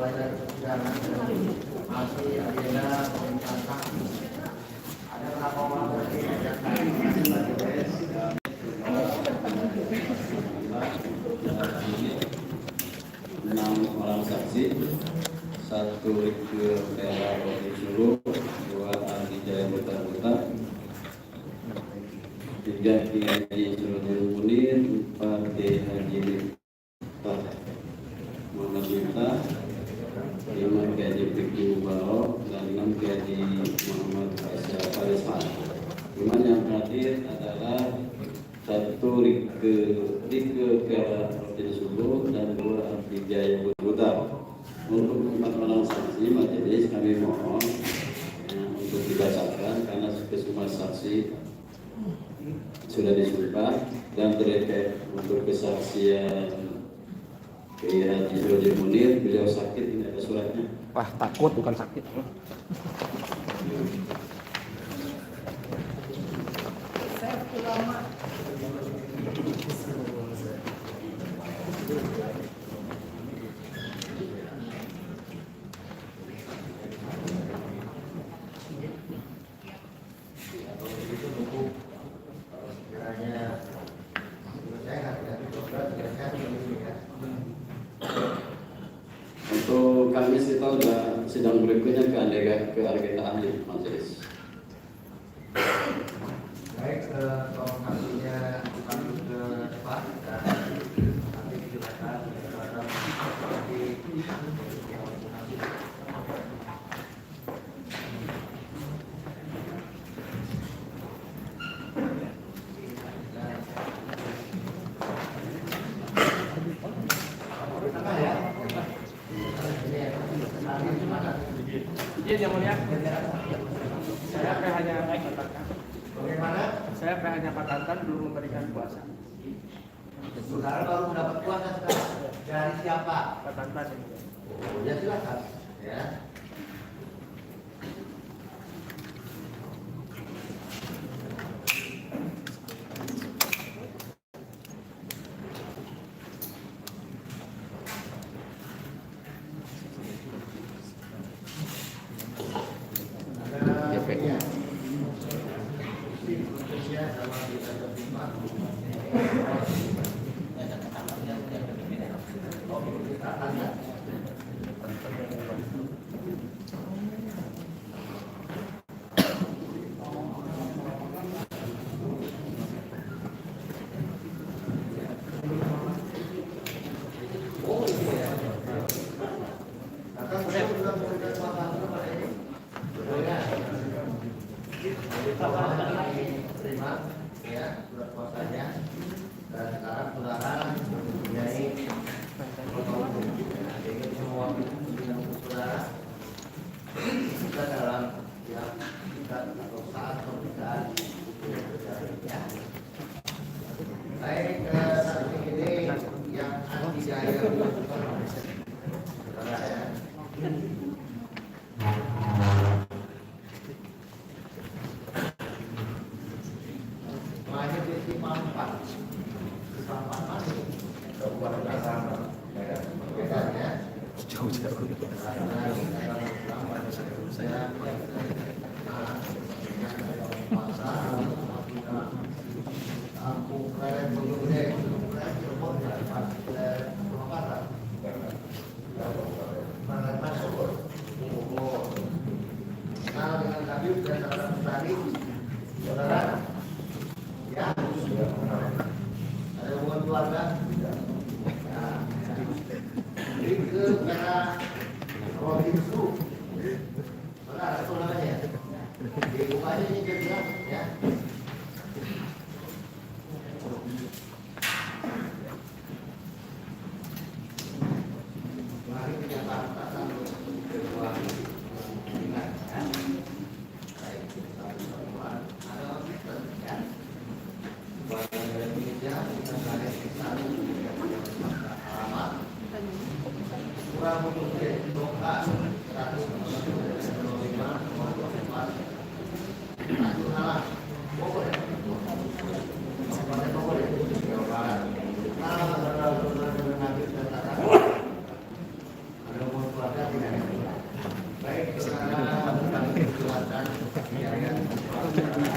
pelajaran persidangan masih agenda pemeriksaan saksi. Ada berapa orang berarti yang enam orang saksi, 1 Rike Pera Rodi Sulu, 2 Andi Jaya Buta, 3 Ki Haji Surudin Munir, 4 Ki Haji Muhammad Miftah, 5 Ki Haji Fikri Mubarok, dan 6 Ki Haji Muhammad Faisal. Cuman yang terakhir adalah 1 Rike Pera Rodi Sulu dan 2 Andi Jaya Buta. Untuk 4 orang saksi majelis kami mohon untuk dibacakan karena kesemua saksi sudah disumpah dan terkait untuk kesaksian Kiai Haji Surudin Munir, beliau sakit, ini ada suratnya. Wah, takut bukan sakit. Untuk Kamis kita sudah sidang berikutnya ke agenda ahli majelis. baik, tolong hasilnya kami ke depan dan nanti dijelaskan kepada Izin yang mulia, saya hanya katakan belum memberikan kuasa. saudara baru mendapat kuasa sekarang. Dari siapa? Katakan Oh, ya silakan. Ya. Terima ya surat kuasanya dan sekarang saudara mempunyai ingin semua bidang saudara kita dalam yang kita atau saat pemeriksaan ya. Baik, saksi ini yang Andi Jaya saudara ya. Saudara, ya, ada hubungan keluarga. Nah, Rike Pera Rodi Sulu, saudara, itu namanya. Dibuka aja ini dia bilang, ya. Mari kita katakan kedua ingat, ya. Baik, kita berdoa. Ada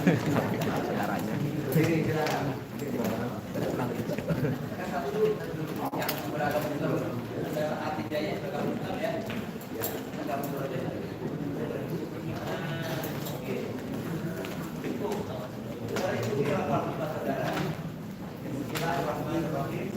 Saudaranya. Yang beragam betul, ada artinya ya, beragam betul ya. Beragam betul aja. Oke. Itu, dari itu dilakukan saudara. Kita berbagi.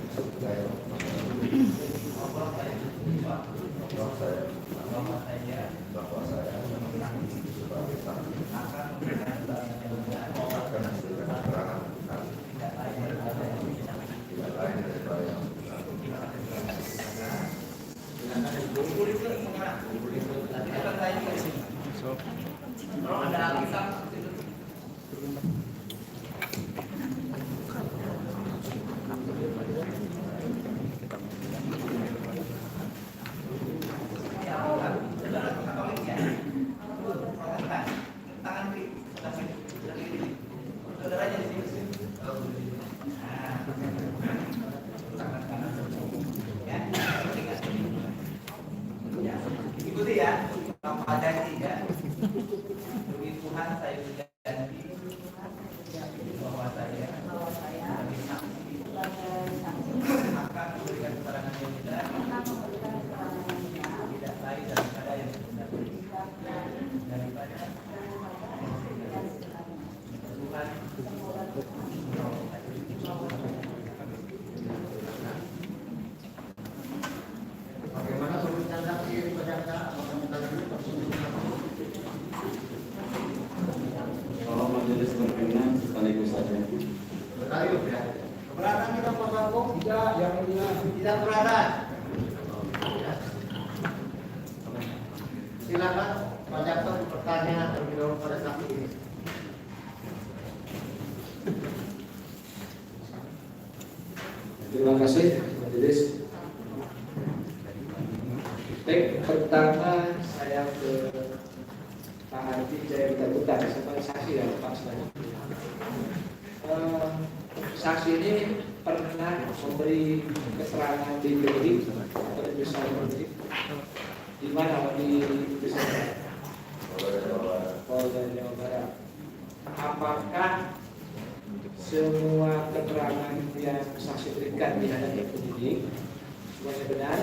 Ikuti ya, tanpa janji ya. Demi Tuhan saya berjanji bahwa saya sebagai saksi akan memberikan keterangan yang benar, tidak lain daripada yang benar, daripada Tuhan. Bagaimana pemeriksaan saksi pada Kalau majelis berkenan sekaligus saja. sekaligus ya. Keberatan kita kuasa hukum tidak, yang mulia tidak keberatan. Silakan Pak Jaksa bertanya terlebih dahulu pada saksi ini. Terima kasih majelis. Baik, pertama saya ke Pak Haji Jaya Butar sebagai saksi ya Pak selanjutnya. Saksi ini pernah memberi keterangan di penyidik atau di besar penyidik di mana di besar Polda Jawa Barat. Apakah semua keterangan yang saksi berikan di hadapan penyidik semuanya benar?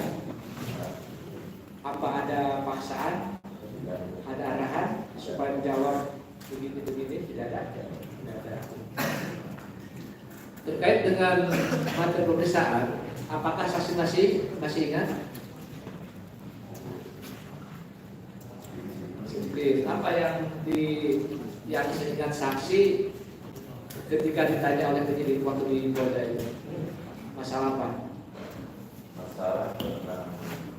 Apa ada paksaan? Ada arahan supaya menjawab begini-begini? Tidak ada. Tidak ada. Terkait dengan materi pemeriksaan, apakah saksi masih ingat? Sedikit. Apa yang diingat saksi ketika ditanya oleh penyidik waktu di Polda itu? Masalah apa? Masalah tentang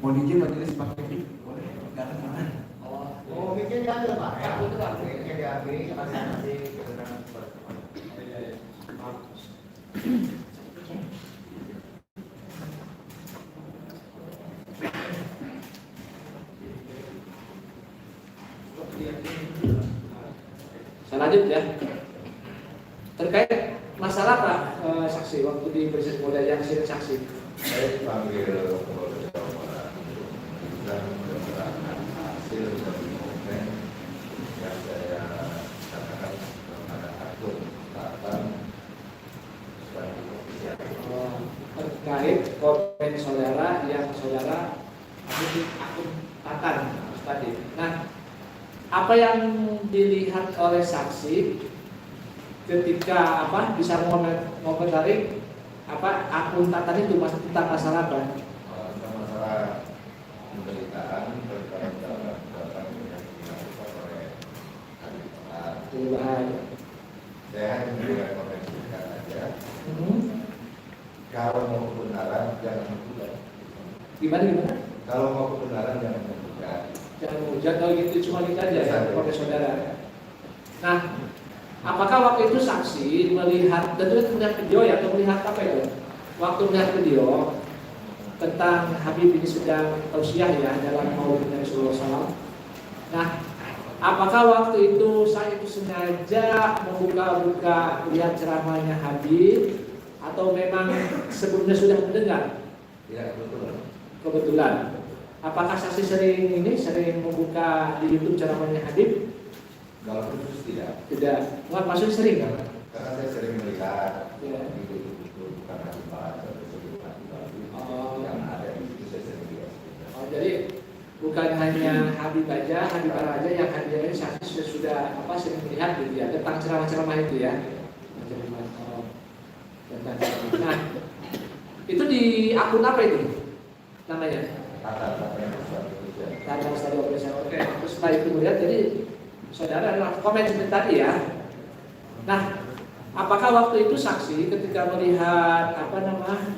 Mau izin majelis pakai Boleh, nggak ada mana. Oh, bikin kan ya Pak? Aku itu apa? Bikin diambil, kasih nanti keterangan kepada teman. Maaf. Saya lanjut ya. Terkait masalah Pak saksi waktu di Presiden Polda yang sidang saksi. Saya dipanggil Polda Jawa Barat dan keterangan hasil dari dokumen yang saya katakan kepada akun tatan dan Terkait komen saudara yang saudara akun tatan tadi. Nah, apa yang dilihat oleh saksi ketika bisa mengomentari akun tatan itu tentang masalah apa? masalah pemberitaan terkait data yang dilakukan oleh Adipat. Perubahan. Saya hanya memberikan komentar saja. Kalau mau kebenaran jangan menggugat. Gimana? Kalau mau kebenaran jangan menggugat. Jangan hujat kalau gitu cuma gitu aja ya, oleh saudara. Nah, apakah waktu itu saksi melihat, tentunya melihat video ya, atau melihat apa itu? Waktu melihat video tentang Habib ini sedang tausiah ya dalam Maulid Nabi Sallallahu Alaihi Wasallam. Nah, apakah waktu itu saya itu sengaja membuka-buka lihat ceramahnya Habib atau memang sebelumnya sudah mendengar? Ya, betul. Kebetulan. Apakah saksi sering membuka di YouTube ceramahnya Habib? Kalau khusus tidak. Tidak. Wah, maksudnya sering kan? Karena saya sering melihat Ya. itu bukan hanya bahasa tersebut Oh. yang ada di situ saya sering lihat. Oh, jadi bukan hanya Habib aja yang hadirnya saksi sudah apa sering melihat gitu ya tentang ceramah-ceramah itu ya. Oh, tentang ceramah. Nah, itu di akun apa itu namanya? Kata-kata yang sesuatu itu. Tanda Ustaz Obresa. Oke, terus setelah itu melihat jadi saudara adalah komen seperti tadi ya. Nah, apakah waktu itu saksi ketika melihat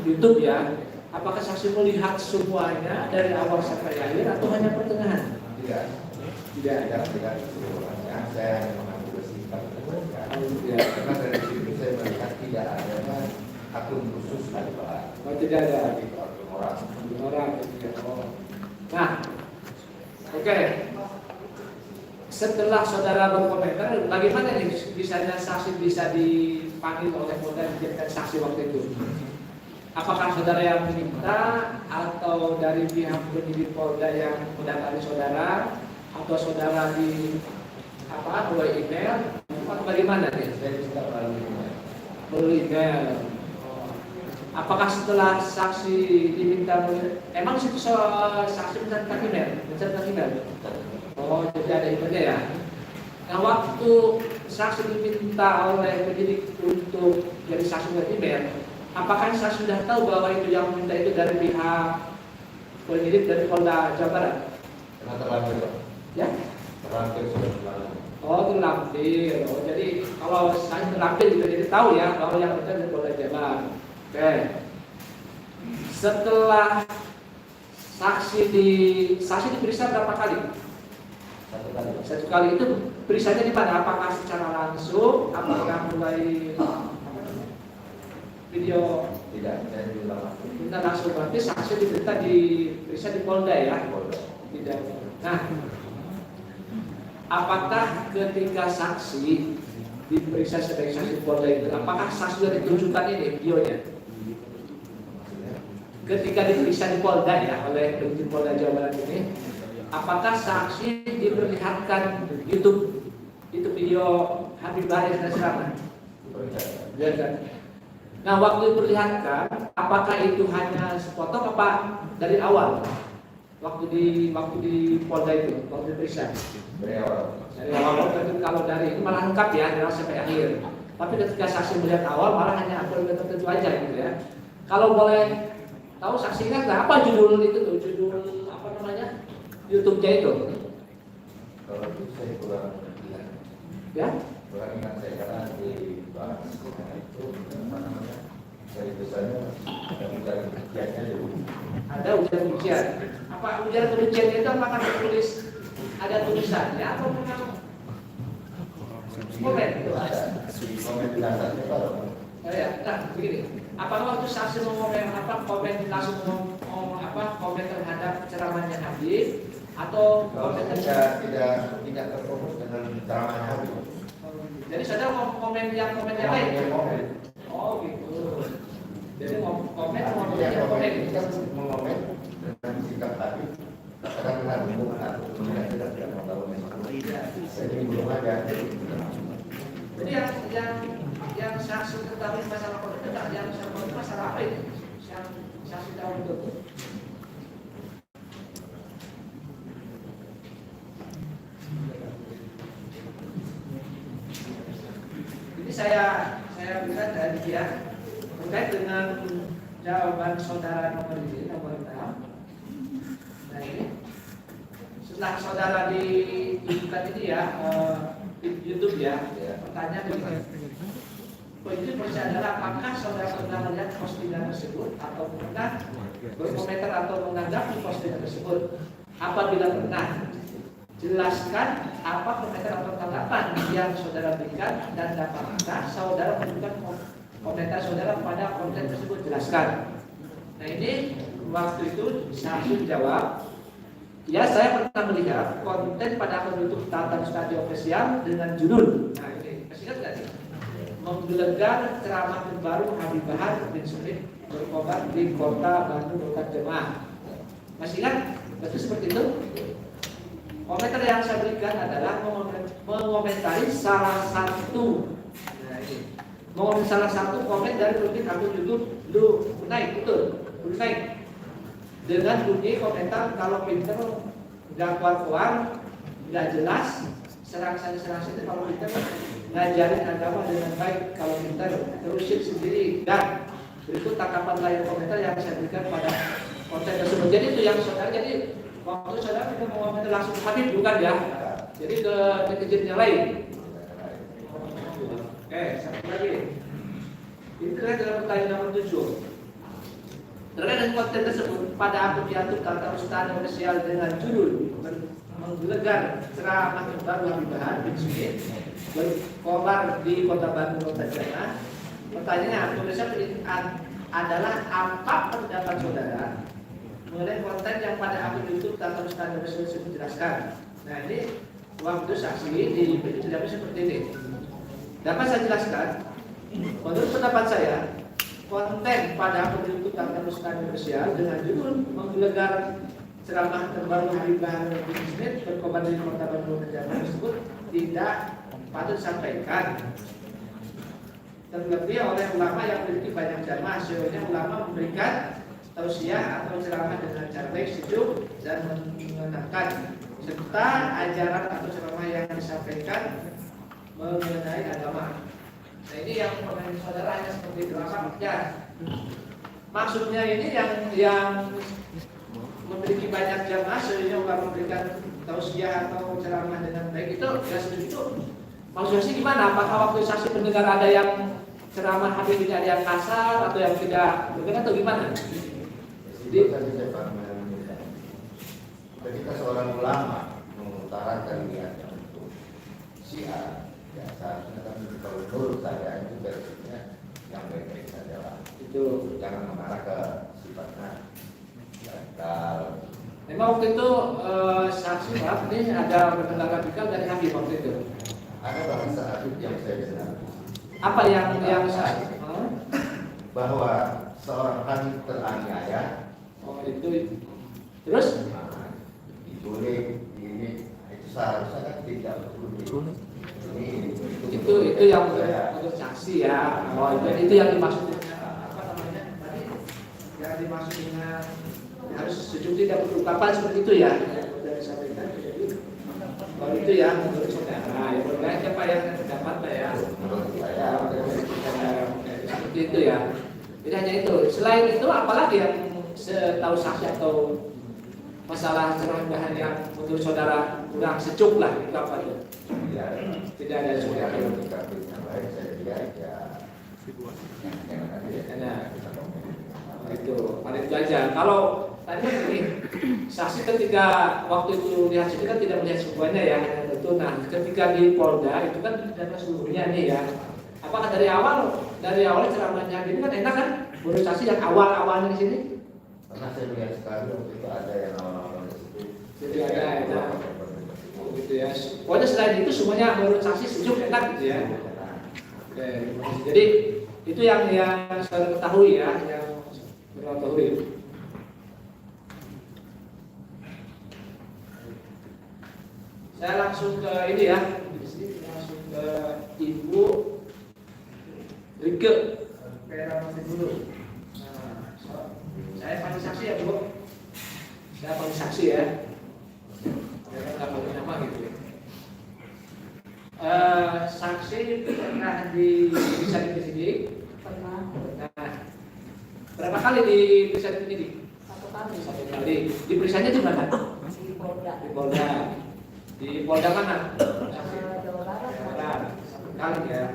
YouTube ya, apakah saksi melihat semuanya dari awal sampai akhir atau hanya pertengahan? Tidak. Tidak. Tidak keseluruhannya. Saya hanya mengambil kesimpulan saja. Ya. Karena dari situ saya melihat tidak adanya akun khusus dari Pak. Oh, tidak ada Itu akun orang. orang. Ya. Oh. Nah, oke. Setelah saudara berkomentar, bagaimana nih bisanya saksi bisa dipanggil oleh Polda dijadikan saksi waktu itu? Apakah saudara yang meminta atau dari pihak penyidik Polda yang mendatangi saudara atau saudara di melalui email atau bagaimana nih? Saya bisa melalui email. Melalui email. Apakah setelah saksi diminta emang situ saksi mencatat email? Oh, jadi ada emailnya ya. Nah, waktu saksi diminta oleh penyidik untuk jadi saksi melalui email, apakah saksi sudah tahu bahwa itu yang meminta itu dari pihak penyidik dari Polda Jawa Barat? Karena terlampir, Pak. Ya? Terlampir sudah terlalu. Oh, terlampir. Oh, jadi kalau saya terlampir juga jadi tahu ya bahwa yang meminta dari Polda Jawa Barat. Oke. Setelah saksi diperiksa berapa kali? Satu kali itu periksanya di mana? Apakah secara langsung? Apakah mulai video? Tidak, saya diulang langsung. Kita langsung berarti saksi diperiksa di Polda ya? Tidak. Nah, apakah ketika saksi diperiksa sebagai saksi Polda itu, apakah saksi sudah ditunjukkan ini videonya? Ketika diperiksa di Polda ya oleh penyidik Polda Jawa Barat ini, apakah saksi diperlihatkan YouTube video Habib Bahri dan ceramah? Ya kan? Nah, waktu diperlihatkan, apakah itu hanya sepotong apa dari awal? Waktu di Polda itu, waktu diperiksa. Dari awal. Dari awal, tentu kalau dari itu malah lengkap ya, dari awal sampai akhir. Tapi ketika saksi melihat awal, malah hanya akun tertentu aja gitu ya. Kalau boleh tahu saksi ingat nggak apa judul itu tuh, judul apa namanya YouTube-nya itu? Kalau itu saya kurang ingat. Ya? Kurang ingat saya karena di bahas itu apa namanya? Dari besarnya ada ujian kebenciannya dulu. Ada ujian kebencian. Apa ujian kebencian itu apakah ditulis ada tulisannya atau memang komen? Itu ada di komen di atasnya Pak. Oh ya, nah begini. Apakah waktu saksi mau komen langsung komen terhadap ceramahnya Habib atau Kalau komen saya tidak terfokus dengan ceramahnya Habib. Jadi saudara mau komen yang lain? Komen. Oh gitu. Jadi mau komen Yang komen ini komen. kan mengomen dengan sikap Habib. Katakanlah umum atau tidak mau tahu jadi belum ada. Jadi yang saksi ketahui masalah politik, yang masalah apa ini? Yang saksi tahu betul. Jadi saya lihat dari dia terkait dengan jawaban saudara nomor 6. Nah ini setelah saudara ditunjukkan ini ya di YouTube ya, pertanyaan begini. Penyidik periksa adalah apakah saudara pernah melihat postingan tersebut atau pernah berkomentar atau menanggapi postingan tersebut? Apabila pernah, jelaskan apa komentar atau tanggapan yang saudara berikan dan dapatkah saudara memberikan komentar saudara pada konten tersebut? Jelaskan. Nah ini waktu itu saksi jawab, ya saya pernah melihat konten pada akun YouTube Tatan Studio Official dengan judul. Nah ini masih ingat nggak sih? Menggelegar ceramah terbaru Habib Bahar bin Smith berkobar di kota Bandung Kota Jemaah. Masih ingat? Betul seperti itu? Komentar yang saya berikan adalah mengomentari salah satu. Nah ini, mengomentari salah satu komen dari publik akun YouTube Lu naik betul, Lu naik. Dengan bunyi komentar kalau pinter nggak keluar, nggak jelas, serang sini kalau pinter ngajarin agama dengan baik, kalau pinter terusin sendiri. Dan berikut tanggapan layar komentar yang saya berikan pada konten tersebut. Jadi itu yang saudara, jadi waktu saudara tidak mau komentar langsung ke Habib bukan ya? Jadi ke netizen yang lain. Oke, satu lagi. Ini terkait dengan pertanyaan nomor 7. Terkait dengan konten tersebut, pada akun YouTube Tata Ustaz Official dengan judul menggelegar ceramah terbaru Habibahan bin Smith berkobar di Kota Bandung, Kota Jana. Pertanyaannya, tulisnya adalah apa pendapat saudara mengenai konten yang pada akun YouTube Tata Ustaz Official menjelaskan. Nah ini waktu saksi di video seperti ini. Dapat saya jelaskan? Menurut pendapat saya, konten pada akun YouTube Tata Ustaz Official dengan judul menggelegar ceramah terbaru Habibahan bin Smith berkobar di Kota Bandung tersebut tidak patut disampaikan, terlebih oleh ulama yang memiliki banyak jamaah. Sebenarnya ulama memberikan tausiah atau ceramah dengan cara baik, sejuk dan mengenangkan, serta ajaran atau ceramah yang disampaikan mengenai agama. Nah ini yang pertanyaan saudara hanya seperti itu ya. Maksudnya ini yang memiliki banyak jamaah, sebenarnya ulama memberikan tausiah atau ceramah dengan baik itu ya seperti itu. Maksudnya sih gimana? Apakah waktu saksi pendengar ada yang ceramah Habib ini ada yang kasar atau yang tidak berkenan atau gimana? Jadi ketika seorang ulama mengutarakan niatnya untuk syiar, ya seharusnya kan kalau menurut saya itu versinya yang baik-baik saja lah. Itu Jangan mengarah ke sifatnya radikal. memang waktu itu saksi Pak ini ada pendengar radikal dari Habib waktu itu. Ada bahasa Habib yang saya dengar. Apa yang saksi? Bahwa seorang Habib teraniaya. Oh itu. Terus? Diculik, ini itu seharusnya kan tidak betul. Itu yang untuk saksi ya. Oh itu yang dimaksud apa namanya tadi? Yang dimaksud dengan harus sejuk tidak berungkapan seperti itu ya. Dari sampaikan jadi kalau itu ya menurut saudara ya berkait siapa yang terdapat ya. Menurut saya Seperti itu ya. Tidak hanya itu. Selain itu apalagi yang setahu saksi atau masalah ceramah yang menurut saudara kurang sejuk lah itu apa itu? Tidak ada sesuatu yang baik saya lihat ya. karena itu paling itu aja. Kalau tadi ini saksi ketika waktu itu lihat situ kan tidak melihat semuanya ya, hanya tentu. Nah ketika di Polda itu kan data seluruhnya nih ya. Apakah dari awal ceramahnya ini kan enak kan? Menurut saksi yang awalnya di sini? Karena saya lihat sekali waktu itu ada yang awal-awal di situ. Jadi ada. Gitu ya. Pokoknya selain itu semuanya menurut saksi sejuk enak gitu ya. Oke, jadi itu yang saya ketahui ya, yang saya ketahui. Saya langsung ke ini ya, langsung ke Ibu Rike Perawan dulu. Nah, saya paling saksi ya Bu. Saya paling saksi ya. Nggak pakai nama gitu ya. Saksi pernah bisa dipenyidik? Pernah. Nah, berapa kali diperiksa penyidik? Satu kali. Satu kali. Diperiksanya di mana? Di Polda. Di Polda. Di Polda mana? Jawa Barat. Satu kali ya.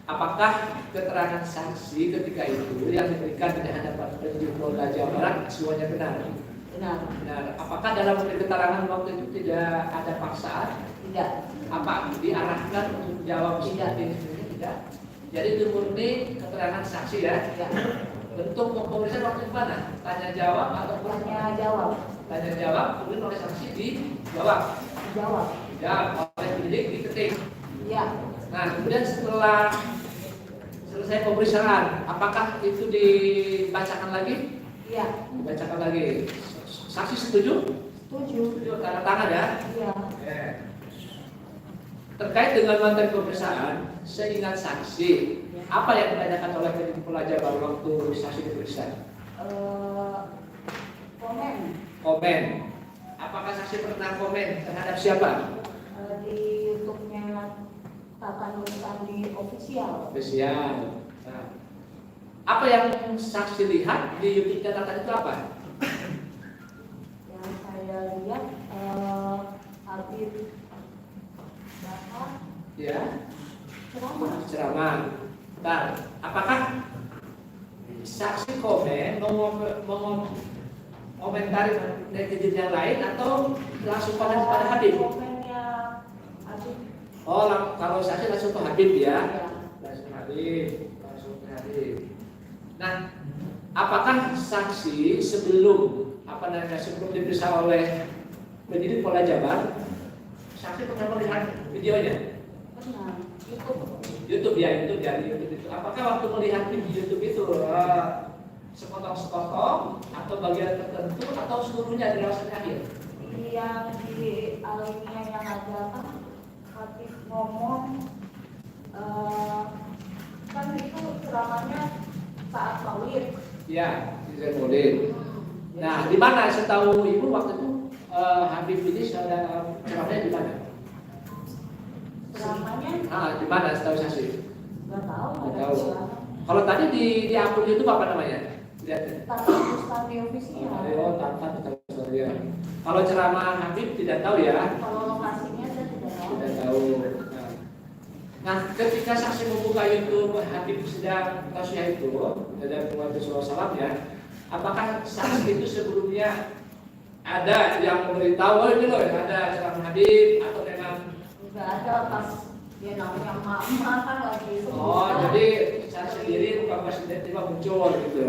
Apakah keterangan saksi ketika itu yang diberikan di hadapan penyidik Polda Jawa Barat semuanya benar? Benar. Benar. Apakah dalam keterangan waktu itu tidak ada paksaan? Tidak. Apa diarahkan untuk jawab Tidak. Tidak. Jadi itu murni keterangan saksi ya. Tidak. Bentuk pemeriksaan waktu itu mana? Tanya jawab atau Tanya jawab. tanya jawab kemudian oleh saksi dijawab. Jawab. Jawab oleh penyidik diketik. Iya. Nah kemudian setelah selesai pemeriksaan, apakah itu dibacakan lagi? Iya. Dibacakan lagi. Saksi setuju? Setuju. Setuju, tanda tangan ya. Iya. Oke. Terkait dengan materi pemeriksaan, seingat saksi, apa yang ditanyakan oleh penyidik Polda Jabar waktu saksi diperiksa? Komen Komen. Apakah saksi pernah komen terhadap siapa? di YouTube-nya Tata Nur Sandi official. Spesial. Nah, apa yang saksi lihat di YouTube-nya Tata itu apa? Yang saya lihat Habib Bahar Ya, ceramah. ceramah. Nah, apakah saksi komen mengomentari netizen yang lain atau langsung pada Habib? Komennya Habib. Oh, kalau saksi langsung ke Habib ya? Ya. Langsung ke Habib, langsung ke Habib. Nah, apakah saksi sebelum sebelum diperiksa oleh penyidik Polda Jabar, saksi pernah melihat videonya? Pernah. YouTube. YouTube di YouTube itu. Apakah waktu melihat di YouTube itu sepotong-sepotong atau bagian tertentu atau seluruhnya di awal akhir? Yang di alinea yang ada kan Habib ngomong kan itu ceramahnya saat Maulid. Ya, di Maulid. Nah, di mana setahu ibu waktu itu Habib ini ceramahnya di mana? Ceramahnya Di mana setahu saksi? nggak tahu. Nggak tahu. Kalau tadi di akun YouTube apa namanya? Lihat. Tata Nur Sandi official. Oh, tanpa tahu ya. Kalau ceramah Habib tidak tahu ya. Kalau lokasinya saya tidak tahu. Tidak tahu. Nah, ketika saksi membuka YouTube Habib sedang tasya itu dari Muhammad SAW ya, apakah saksi itu sebelumnya ada yang memberitahu oh ini loh ada ceramah Habib atau memang Nggak ada pas dia namanya mama kan lagi sebut. oh jadi saya sendiri bukan pas tiba-tiba muncul gitu.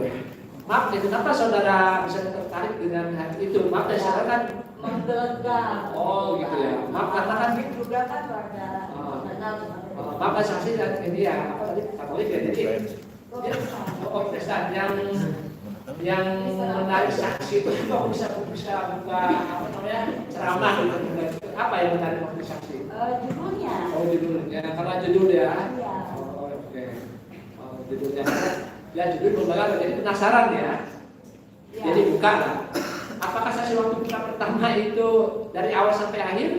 Maaf nih, kenapa saudara bisa tertarik dengan hal itu? Maaf ya, saudara kan menggelegar. Oh, gitu ya. Maaf, karena kan juga kan ada Bapak saksi dan ini ya apa tadi Katolik ya jadi Protestan yang menarik saksi itu kok bisa buka apa namanya ceramah gitu apa yang menarik waktu saksi? judulnya. Oh judulnya karena judul ya. Iya. Oh oke. Judulnya ya judul lembaga jadi penasaran ya. Iya. Jadi buka lah. Apakah saksi waktu buka pertama itu dari awal sampai akhir?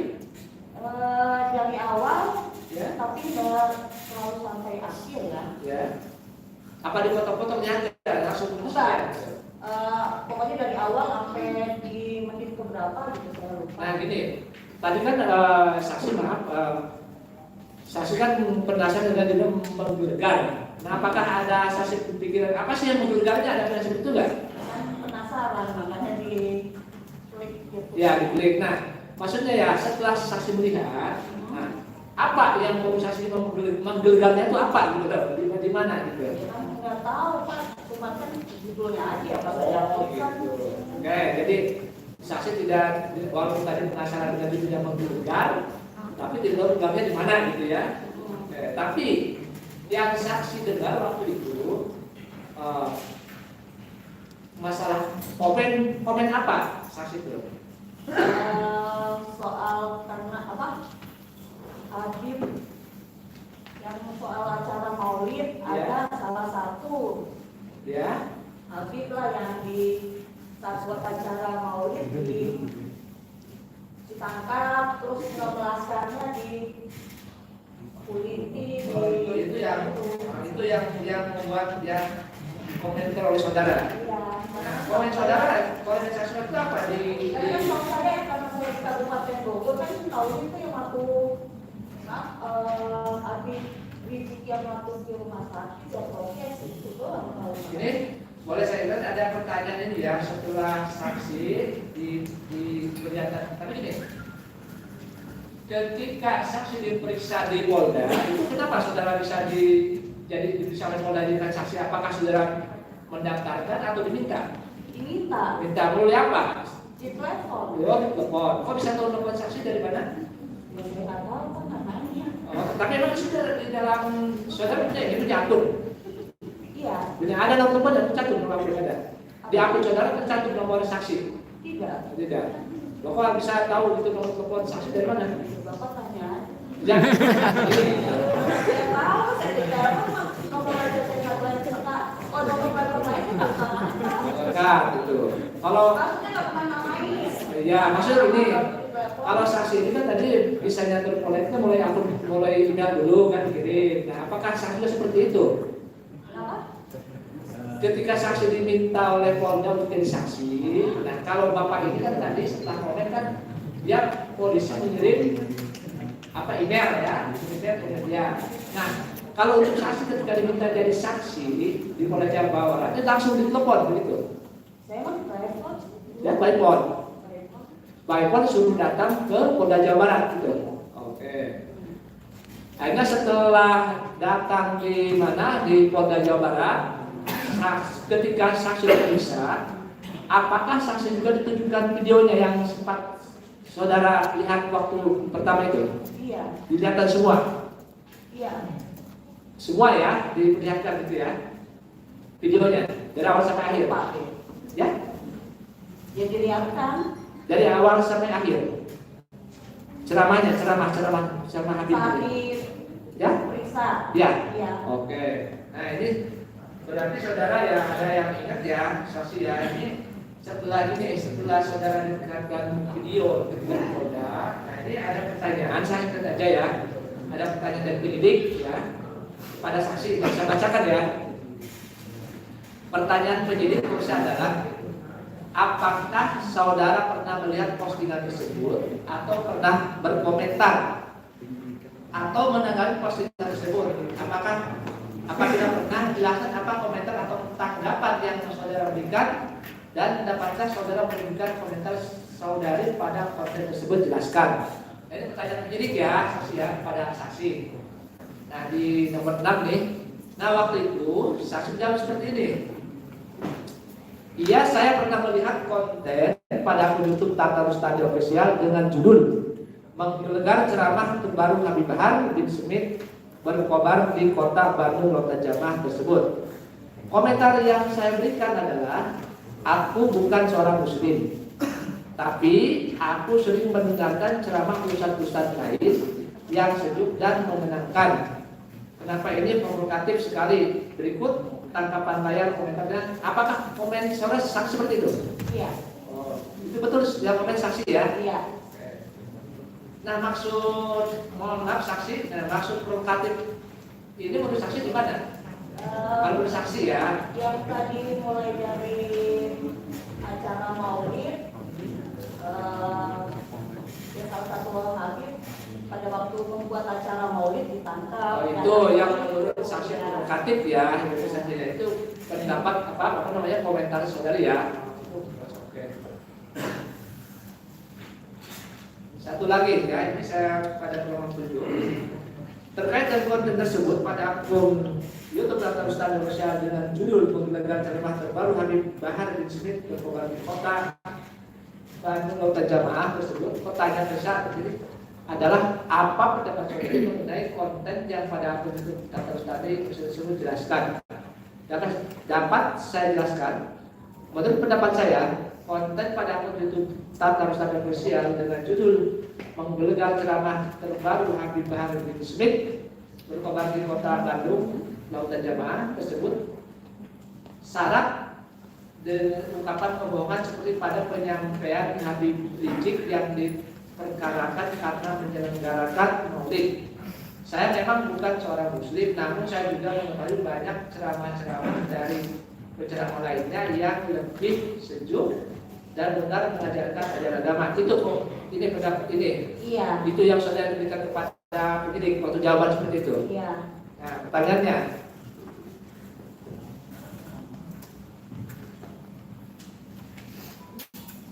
Dari awal. Ya. Tapi nggak selalu sampai akhir ya. Ya. Apa dipotong-potongnya aja langsung Bukan. Pokoknya dari awal sampai di menit keberapa gitu saya lupa. Nah gini, tadi kan saksi maaf, saksi kan penasaran dengan dia menggelegar. Nah apakah ada saksi pikiran apa sih yang menggelegarnya ada prinsip itu nggak? Kan penasaran makanya di klik gitu. Ya diklik. Nah maksudnya ya setelah saksi melihat, nah, apa yang mau saksi menggelegarnya itu apa gitu di mana gitu? Nggak tahu Pak, cuma kan judulnya aja Pak. Oke, jadi saksi tidak walaupun tadi penasaran dengan judul yang menggelegar, tapi tidak tahu gelegarnya di mana gitu ya. Oke, tapi yang saksi dengar waktu itu masalah komen apa saksi itu? Soal karena apa? Habib yang soal acara Maulid ada salah satu Ya. Habib lah yang di saat buat acara Maulid ditangkap terus ngebelasannya di kuliti Itu yang membuat dia komentar oleh saudara. Iya. Nah, komen saudara, komen saksi itu apa di Karena kalau saya karena saya di Kabupaten Bogor kan Maulid itu yang waktu Habib Rizik yang waktu di rumah sakit dan proses itu doang. Ini boleh saya ingat ada pertanyaan ini ya setelah saksi diperlihatkan. Tapi ini ketika saksi diperiksa di Polda itu kenapa saudara bisa diperiksa oleh Polda dengan saksi? Apakah saudara mendaftarkan atau diminta? Diminta Minta melalui apa? di telepon. Oh, di telepon. Kok bisa tahu nomor saksi dari mana? Ya saya nggak tahu kan namanya. Oh, tapi memang sudah di dalam saudara punya ini diatur. Iya. Punya ada nomor telepon dan tercantum nomor ada. Di akun saudara tercantum nomor saksi. Tidak. Tidak. Bapak bisa tahu itu nomor telepon saksi dari mana? Bapak tanya. Ya. Saya tahu, saya tidak nomor aja saya nggak boleh cerita. Oh, nomor bapak lain nggak pernah. Nah, itu. Kalau Maksudnya nggak pernah namain. ya maksudnya ini, kalau saksi ini kan tadi bisa nyatur polanya mulai email dulu kan kirim. Nah, apakah saksi juga seperti itu? Kenapa? Ketika saksi diminta oleh Polda untuk jadi saksi, nah kalau bapak ini kan tadi setelah komen kan dia polisi mengirim email ya, email ke dia. Nah, kalau untuk saksi ketika diminta jadi saksi di Polda Jawa Barat, itu langsung ditelepon begitu. Saya mau telepon. Ya, by phone suruh datang ke Polda Jawa Barat gitu. Oke. Akhirnya setelah datang di mana di Polda Jawa Barat, ketika saksi diperiksa, apakah saksi juga ditunjukkan videonya yang sempat saudara lihat waktu pertama itu? Iya. Dilihatkan semua? Iya. Semua ya, diperlihatkan gitu ya videonya dari awal sampai akhir, Pak. ya? Ya dilihatkan. Dari awal sampai akhir. Ceramahnya, ceramah Habib. Habib. Ya? Periksa. Ya. Iya. Oke. Nah ini berarti saudara ya ada yang ingat ya saksi ya ini setelah saudara dengarkan video dengan Polda. Nah ini ada pertanyaan saya ingat aja ya. Ada pertanyaan dari penyidik ya pada saksi yang saya bacakan ya. Pertanyaan penyidik adalah apakah saudara pernah melihat postingan tersebut atau pernah berkomentar atau menanggapi postingan tersebut? Apa tidak pernah jelaskan apa komentar atau tanggapan yang saudara berikan dan dapatkah saudara memberikan komentar saudari pada konten tersebut? Jelaskan. Ini pertanyaan penyidik ya, saksi ya pada saksi. Nah di nomor 6 nih. Nah waktu itu saksi jawab seperti ini. Iya, saya pernah melihat konten pada akun YouTube Tata Rustadi Official dengan judul menggelegar ceramah terbaru Habib Bahar bin Smith berkobar di kota Bandung Lautan Jamaah tersebut. Komentar yang saya berikan adalah, aku bukan seorang muslim, tapi aku sering mendengarkan ceramah ustadz-ustadz lain yang sejuk dan menyenangkan. Kenapa ini provokatif sekali? Berikut tangkapan layar komentarnya. Apakah komen saudara saksi seperti itu? Iya. Oh, itu betul yang komen saksi ya? Iya. Nah maksud mohon maaf saksi, maksud provokatif ini menurut saksi di mana? Kalau menurut saksi ya? Yang tadi mulai dari acara maulid, ya salah satu orang Habib pada waktu membuat acara maulid ditangkap. Oh, itu yang menurut saksi provokatif ya, itu pendapat apa namanya komentar saudari ya. Oke. Satu lagi ya, ini saya pada nomor 7. Terkait dengan konten tersebut pada akun YouTube Tata Rustadi Official dengan judul menggelegar ceramah terbaru Habib Bahar bin Smith berkobar di kota Bandung Lautan Jamaah tersebut. Pertanyaan besar ini adalah apa pendapat saudari mengenai konten yang pada akun YouTube Tata Rustadi tersebut jelaskan? Dapat saya jelaskan. Menurut pendapat saya, konten pada akun YouTube Tata Rustadi Official dengan judul menggelegar ceramah terbaru Habib Bahar bin Smith berkobar di kota Bandung Lautan Jamaah tersebut syarat dengan ungkapan kebohongan seperti pada penyampaian Habib Rizik yang diperkarakan karena menyelenggarakan maulid. Saya memang bukan seorang muslim, namun saya juga mengetahui banyak ceramah-ceramah dari penceramah lainnya yang lebih sejuk dan benar mengajarkan ajaran agama. Itu kok ini pendapat ini. Iya. Itu yang saudara berikan kepada penyidik waktu jawaban seperti itu. Iya. Nah, pertanyaannya,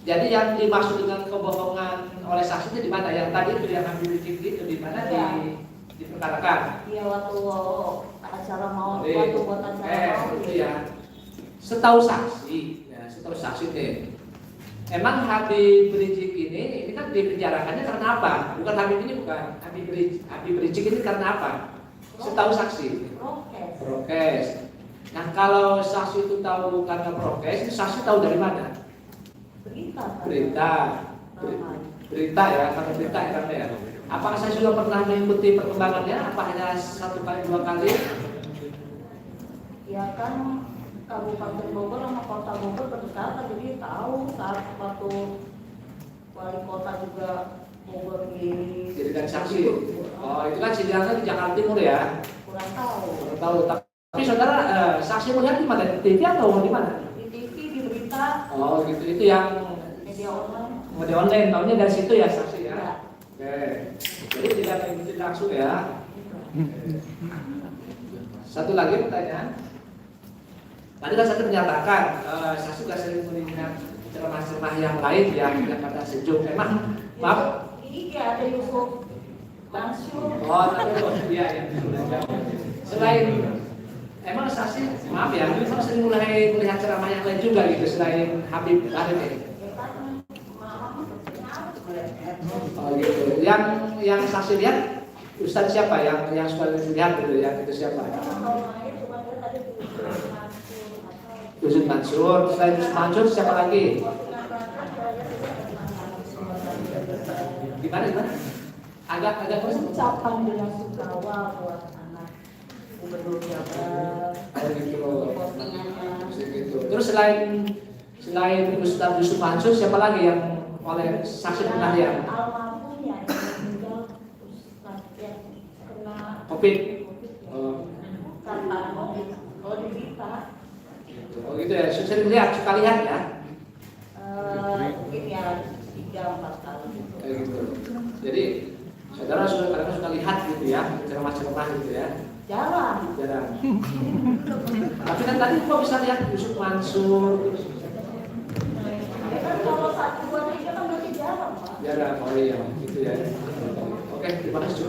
jadi yang dimaksud dengan kebohongan oleh saksi itu di mana? Yang tadi itu yang Habib Rizik itu di mana diperkarakan? Iya, waktu acara mau waktu buat acara mau. Itu ya. Setahu saksi nih. Emang Habib Rizik ini kan dipenjarakannya karena apa? Bukan Habib ini bukan. Habib Rizik ini karena apa? Setahu saksi. Prokes. Nah kalau saksi itu tahu karena prokes, saksi tahu dari mana? Berita. berita ya, karena berita ya. Apakah saya sudah pernah mengikuti perkembangannya? Apa hanya 1 kali 2 kali? Ya kan Kabupaten Bogor sama Kota Bogor berdekatan, jadi tahu saat waktu wali kota juga Bogor Jadikan saksi. Oh, itu kan sidangnya di Jakarta Timur ya? kurang tahu. Kurang tahu. Tapi saudara saksi melihat di mana? Di TV atau di mana? Di TV, di berita, Oh, gitu. Itu yang media online. media online. Tahunya dari situ ya saksi ya? Ya. Oke. Jadi tidak mengikuti langsung ya. Satu lagi pertanyaan. Tadi kan saya menyatakan saya sudah sering melihat ceramah-ceramah yang lain yang kata sejuk. Emang maaf. Di IG ada Yusuf Mansur. Oh, tapi iya. Selain emang saksi, maaf ya, memang sering mulai melihat ceramah yang lain juga gitu selain Habib Bahri ini. Oh gitu. Yang saksi lihat Ustadz siapa yang suka lihat gitu, yang itu siapa? Yusuf Mansur. Selain Yusuf Mansur siapa lagi? Gimana? Agak ucapan bela sungkawa buat anak Gubernur Jabar. Oh gitu. Postingannya. Gitu. Terus selain Ustadz Yusuf Mansur siapa lagi yang oleh saksi pernah lihat? Almarhum ya yang meninggal Ustadz yang kena Covid. karena Covid. Kalau di berita Oh gitu ya, sering lihat, suka lihat ya? mungkin ya 3-4 kali. Kayak gitu. Jadi saudara kadang suka lihat gitu ya, ceramah-ceramah gitu ya? Jarang. Tapi kan tadi kok bisa lihat Yusuf Mansur? Ya kan kalau 1-2 kan berarti jarang, Pak. Jarang, oh iya, gitu ya. Oke, terima kasih.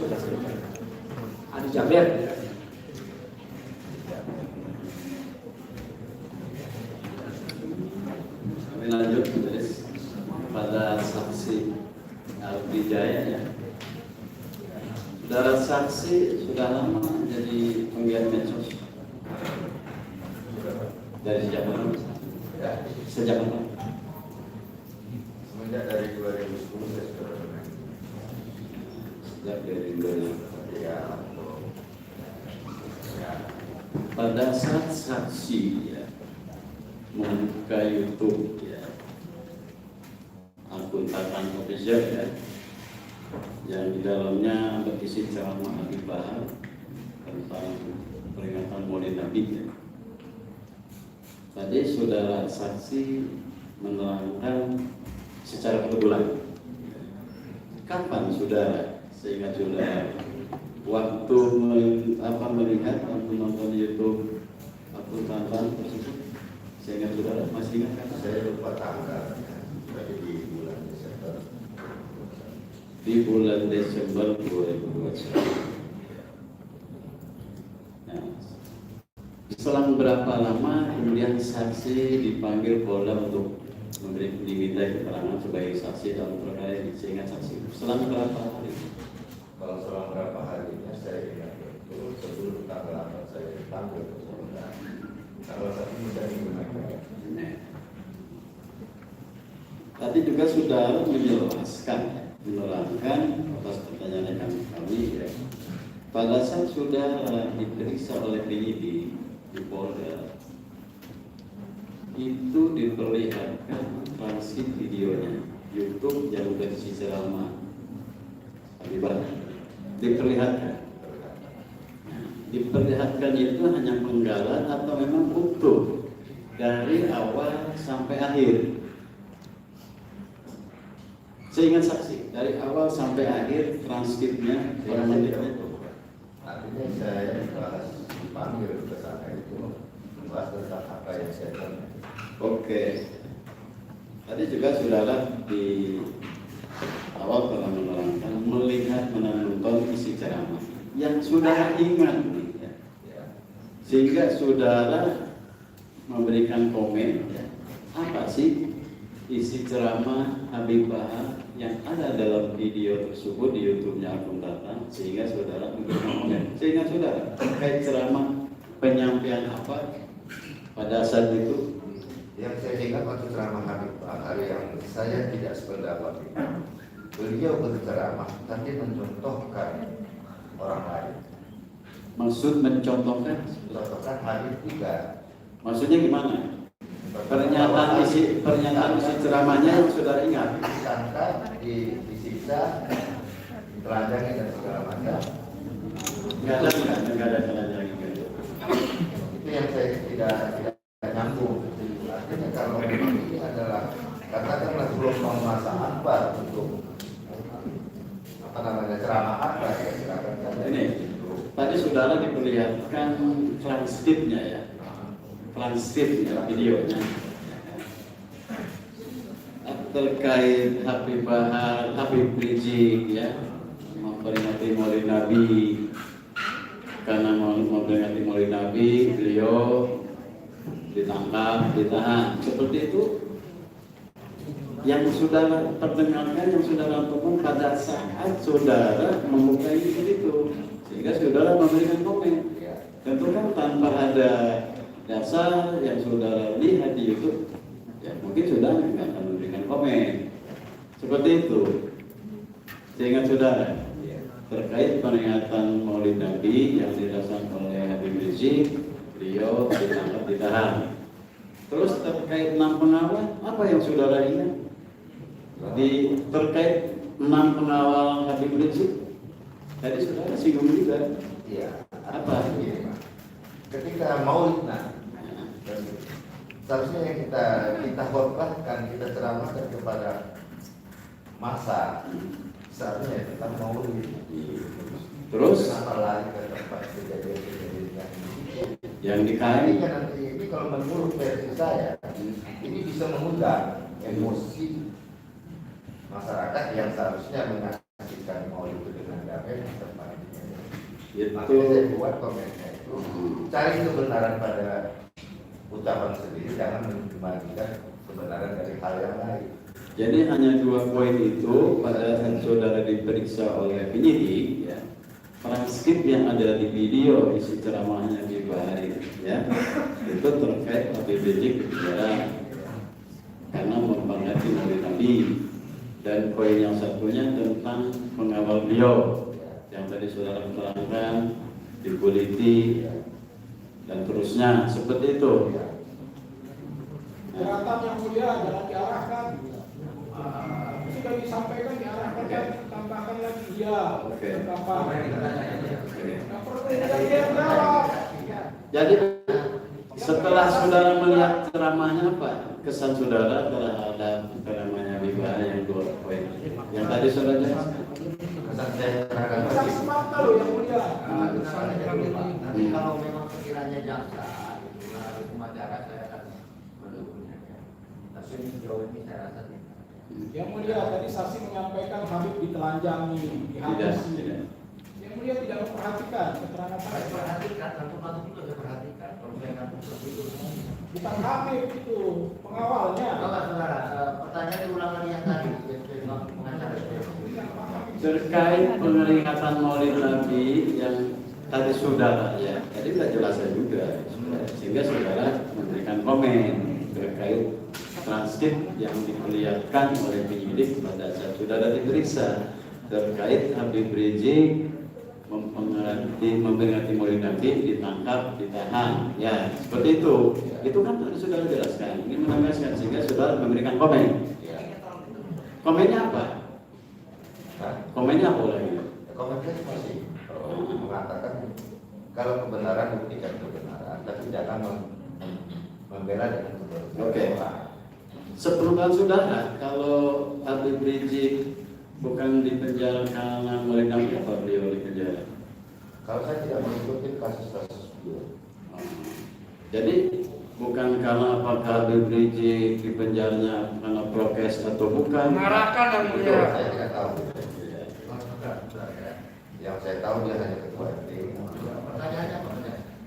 Adi Jaber. Kami lanjut menulis pada saksi Alfi Jaya ya. Saudara saksi sudah lama jadi penggiat medsos. Dari sejak mana? Sejak mana? Semenjak dari 2010 saya sudah bermain. Sejak dari 2000. Ya, Pada saat saksi ya membuka YouTube ya akun Tatan Official ya yang di dalamnya berisi ceramah Habib Bahar tentang peringatan Maulid Nabi ya. Tadi saudara saksi menerangkan secara kebetulan kapan saudara sehingga saudara waktu melihat atau menonton YouTube akun Tatan tersebut sehingga saudara masih ingat kan? saya lupa tanggal, tapi di bulan Desember. Di bulan Desember 2021. Nah, selang berapa lama kemudian saksi dipanggil Polda untuk diminta keterangan sebagai saksi dalam perkara ini sehingga saksi selang berapa hari? Kalau selama berapa harinya saya ingat betul sebelum tanggal 8 saya dipanggil ke Polda. Tanggal 1 saya digunakan. Nah, tadi juga saudara menjelaskan, menerangkan atas pertanyaan kami ya. Pada saat saudara diperiksa oleh penyidik di Polda, itu diperlihatkan transkrip videonya YouTube yang versi ceramah Habib Bahar. Diperlihatkan itu hanya penggalan atau memang utuh dari awal sampai akhir. Seingat saksi dari awal sampai akhir transkripnya Artinya saya bahas dipanggil ke sana itu membahas tentang apa yang saya tanya. Oke. Tadi juga saudara di awal telah menerangkan melihat menonton isi ceramah yang saudara ingat ya. Sehingga saudara memberikan komen ya, apa sih isi ceramah Habib Bahar yang ada dalam video tersebut di YouTube-nya akun Tatan sehingga saudara memberikan komen. Sehingga saudara terkait ceramah penyampaian apa pada saat itu? Yang saya ingat waktu ceramah Habib Bahar yang saya tidak sependapat itu beliau berceramah tapi mencontohkan orang lain. Maksud mencontohkan? Mencontohkan hadis juga. Maksudnya gimana? Pernyataan isi ceramahnya yang saudara ingat? Disangka, disiksa, ditelanjangi dan segala macam. Nggak ada telanjangi. Itu yang saya tidak nyambung. Artinya kalau memang ini adalah katakanlah gelombang masa akbar untuk ceramah akbar ya silakan saja. Ini tadi saudara diperlihatkan transkripnya ya, videonya terkait Habib Rizik ya, memperingati Maulid Nabi. Karena memperingati Maulid Nabi, beliau ditangkap, ditahan. Seperti itu yang saudara perdengarkan, yang saudara temukan pada saat saudara membuka itu, sehingga saudara memberikan komen. Tentu kan tanpa ada dasar yang saudara lihat di YouTube, ya mungkin saudara nggak akan memberikan komen. Seperti itu. Sehingga saudara terkait peringatan Maulid Nabi yang dirasakan oleh Habib Rizik, beliau ditangkap, ditahan. Terus terkait 6 pengawal, apa yang saudara ingat? Terkait 6 pengawal Habib Rizik, tadi saudara singgung juga. Iya. Apa? Ketika Maulid Nabi, seharusnya yang kita khotbahkan, kita ceramahkan kepada massa. Seharusnya kita Maulid. Terus kenapa lari ke tempat kejadian yang dikaji nanti ini kalau menurut versi saya ini bisa mengundang emosi masyarakat yang seharusnya menyaksikan Maulid itu dengan damai dan tempat itu. Makanya saya buat komennya itu cari kebenaran pada ucapan sendiri, jangan membandingkan kebenaran dari hal yang lain. Jadi hanya 2 poin itu pada saat saudara diperiksa oleh penyidik, ya, transkrip yang ada di video isi ceramahnya di Bahari, ya, itu terkait Habib Rizik berbicara karena memperingati Maulid Nabi, dan poin yang satunya tentang pengawal beliau yang tadi saudara terangkan, dikuliti dan terusnya seperti itu. Gerakan yang mulia jangan diarahkan. Sudah disampaikan diarahkan kan tambahkan lagi ya. Tambah. Yang perlu dia jawab. Jadi setelah saudara melihat ceramahnya apa kesan saudara terhadap ceramahnya Bibah yang 2 poin yang tadi saudara jelaskan? Kesan saya terhadap Kesan semata loh yang mulia. nanti kalau memang sekiranya jaksa hukum acara saya akan mendukungnya. Tapi sejauh ini saya rasa tidak. Yang mulia tadi saksi menyampaikan Habib ditelanjangi, dihabisi. Yang mulia tidak memperhatikan keterangan Saya saksi. perhatikan, tentu juga saya perhatikan. Kalau saya nggak seperti itu. Bukan Habib itu, pengawalnya. Kalau saudara, pertanyaan diulang lagi yang tadi. Pengacara Terkait peringatan Maulid Nabi yang tadi saudara, ya, tadi sudah jelaskan juga, sehingga saudara memberikan komen terkait transkrip yang diperlihatkan oleh penyidik pada saat saudara diperiksa terkait Habib Rizik memperingati Maulid Nabi, ditangkap, ditahan, ya seperti itu. Itu kan tadi saudara jelaskan, ini menegaskan sehingga saudara memberikan komen. Komennya apa? Komennya apa lagi? Komen saya masih mengatakan kalau kebenaran buktikan kebenaran, tapi jangan membela dengan kebenaran. Oke. Sepengetahuan saudara, kalau Habib Rizik bukan dipenjara karena Maulid Nabi, apa beliau dipenjara? Kalau saya tidak mengikuti kasus-kasus beliau. Jadi bukan karena apakah Habib Rizik dipenjaranya karena prokes atau bukan? Mengarahkan yang Itu mulia. saya tidak tahu. Yang saya tahu dia hanya ketua RT. Pertanyaannya apa?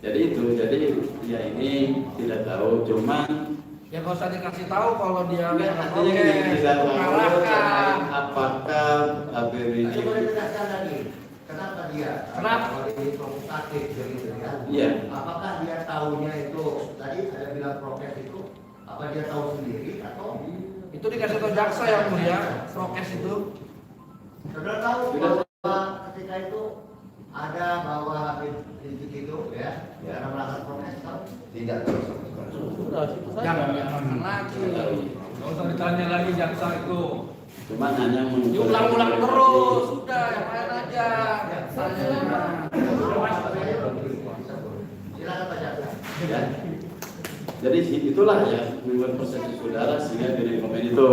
Jadi itu, jadi ya ini tidak tahu, cuman Ya nggak usah dikasih tahu kalau dia enggak, artinya gini, tidak tahu mengarahkan. apakah Habib Jadi Rizik. boleh tegaskan lagi, kenapa dia? Kenapa? Kalau ini provokatif gitu ya. Iya. Apakah dia tahunya itu tadi ada bilang prokes itu? Apa dia tahu sendiri atau? Itu dikasih tahu jaksa yang mulia, prokes itu. tahu Sudah. bahwa ketika itu ada bahwa Habib Rizik itu ya karena melakukan protes tahu? Tidak terus. Jangan lagi. Nggak usah ditanya lagi jaksa itu. Cuman hanya Diulang-ulang terus, sudah yang lain aja. Silakan Pak Jaksa. ya. Jadi itulah ya membuat persepsi saudara sehingga jadi komen itu.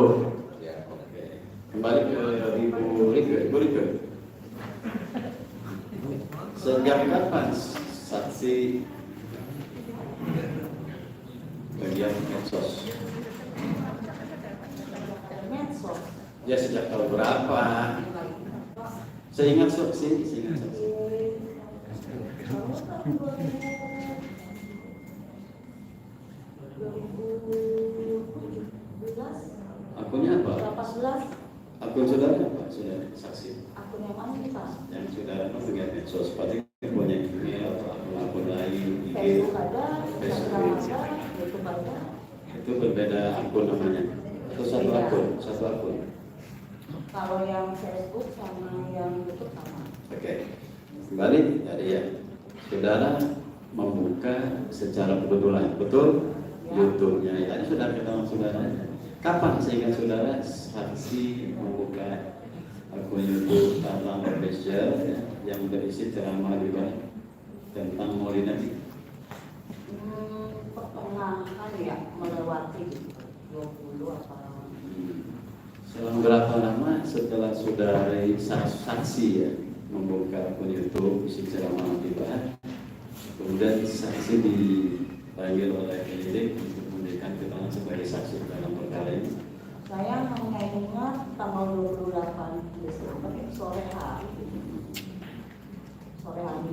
Ya, oke. Kembali ke Ibu Rike. Sejak kapan saksi bagian medsos? Medsos. Ya sejak tahun berapa? Seingat saksi, seingat saksi. Akunnya apa? 18. Akun saudara apa? Saudara saksi. Akun yang mana nih Pak? Yang saudara bagian medsos, seperti punya email atau akun lain, IG, Facebook ada, Instagram Facebook. ada, YouTube ada. Itu berbeda akun namanya. Atau satu Iya. akun, satu akun. Kalau yang Facebook sama yang YouTube sama. Oke. Kembali tadi ya. Saudara membuka secara kebetulan, betul? Ya. YouTube-nya. Ya, tadi sudah ketahuan saudara. Kapan sehingga saudara saksi membuka akun YouTube Tarlam Official ya, yang berisi ceramah juga tentang Maulid Nabi? Pertengahan ya melewati 20 apa? Selama berapa lama setelah saudara saksi ya membuka akun YouTube isi ceramah Nabi Bah, kemudian saksi dipanggil oleh penyidik untuk memberikan keterangan sebagai saksi dalam perkara ini? Saya hanya ingat tanggal 28 Desember sore hari. Sore hari.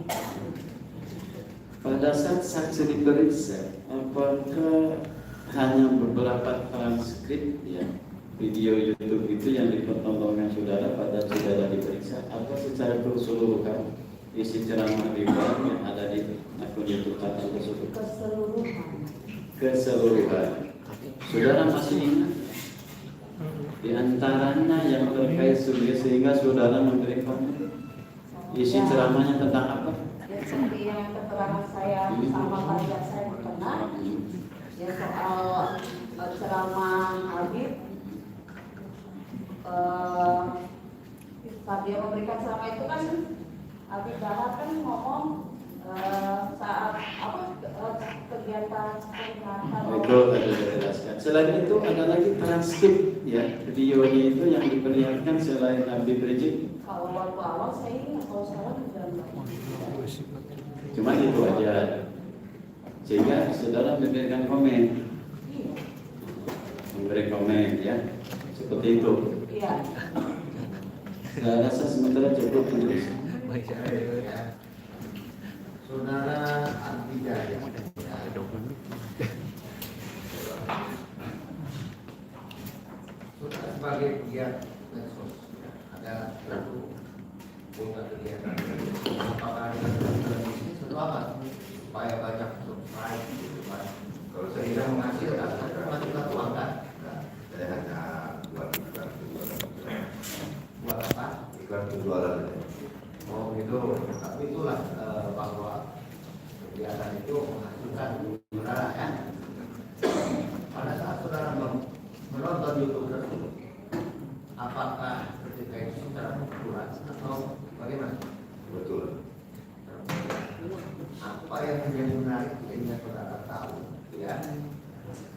Pada saat saksi diperiksa, apakah hanya beberapa transkrip ya video YouTube itu yang dipertontonkan saudara pada saudara diperiksa, atau secara keseluruhan isi ceramah riba yang ada di akun YouTube tersebut? Keseluruhan. Saudara masih ingat? Di antaranya yang terkait sehingga saudara memberi komen isi ceramahnya tentang apa? Ya seperti yang keterangan saya sama pajak saya benar. Ya soal ceramah Habib. Saat dia memberikan ceramah itu kan Habib Bahar kan ngomong saat kegiatan Itu tadi saya jelaskan. Selain itu ada lagi transkrip ya videonya itu yang diperlihatkan selain Habib Rizik. kalau waktu awal saya ingat, kalau sekarang juga enggak. Cuma itu aja. Sehingga saudara memberikan komen, Iya. memberi komen ya seperti itu. Iya. Saya rasa sementara cukup menulis. Saudara Abdi Jaya. Saudara sebagai pegiat medsos ada satu punya kegiatan. Apakah ada transmisi selamat supaya banyak subscribe gitu kan? Kalau saya tidak menghasilkan, kan menghasilkan uang kan? Saya hanya buat iklan. Buat apa? Iklan penjualan. Oh gitu, tapi itulah bahwa kegiatan itu menghasilkan saudara ya. Pada saat saudara menonton YouTube tersebut, apakah ketika itu secara kebetulan atau bagaimana? Betul. Apa yang menjadi menarik sehingga saudara tahu, ya,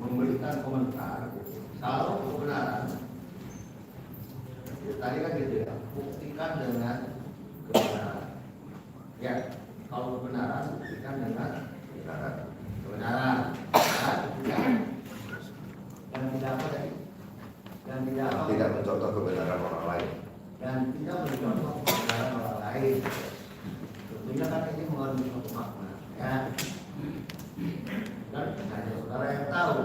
memberikan komentar kalau kebenaran. Tadi kan gitu ya, buktikan dengan kebenaran. Ya, kalau kebenaran buktikan dengan kebenaran. Ya. Dan tidak apa tadi? Dan tidak apa? Tidak mencontoh kebenaran orang lain. Dan tidak mencontoh kebenaran orang lain. Tentunya kan ini mengandung suatu makna. Ya. Dan hanya saudara yang tahu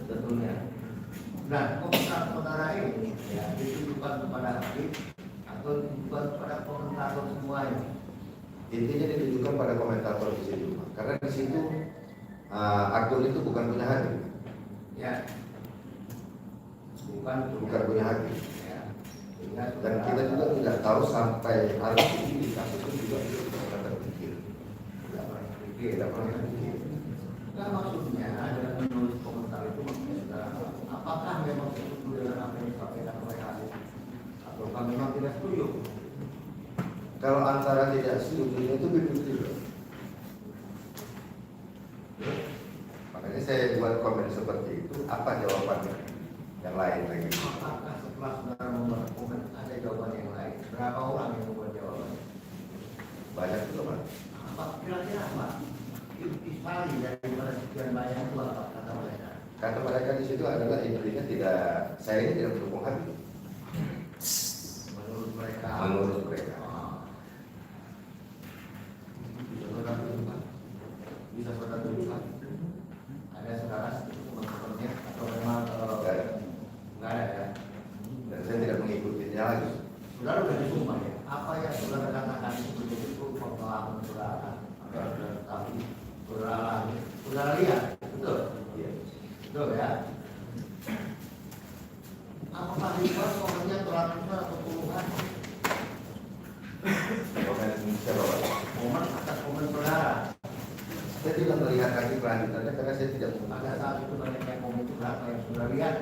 tentunya. Nah, komentar saudara ini ya ditujukan kepada Habib atau ditujukan kepada komentator semuanya. Intinya ditujukan pada komentator di situ, karena di situ akun itu bukan punya Habib. Ya, bukan Bukan punya Habib. Ya. Dan kita juga tidak tahu sampai harus ini kasus itu juga tidak terpikir. Tidak pernah terpikir. Nah, maksudnya dengan menulis komentar itu maksudnya sudah apakah memang setuju dengan apa yang disampaikan oleh ahli atau memang tidak setuju? Kalau antara tidak setuju itu begitu. Makanya saya buat komen seperti itu. Apa jawabannya? Yang lain lagi. Apakah setelah saudara membuat komen ada jawaban yang lain? Berapa orang yang membuat jawaban? Banyak juga Pak. Apa kira-kira apa? Intisari daripada sekian banyak itu apa kata mereka? Kata mereka di situ adalah intinya tidak, saya ini tidak mendukung Habib. Menurut mereka. Menurut mereka. Bisa saudara tunjukkan? Ada saudara teman-temannya atau memang nggak ada ya? Dan saya tidak mengikutinya lagi. Saudara sudah disumpah ya? Apa yang saudara katakan itu pengalaman saudara? Tapi saudara alami, saudara lihat, betul? Iya. Betul ya? Apakah ribuan komennya teratusan atau puluhan? Komen siapa Pak? Komen atas komen saudara. Saya tidak melihat lagi kelanjutannya karena saya tidak Pada mengikuti. saat itu banyaknya komen itu berapa yang saudara lihat?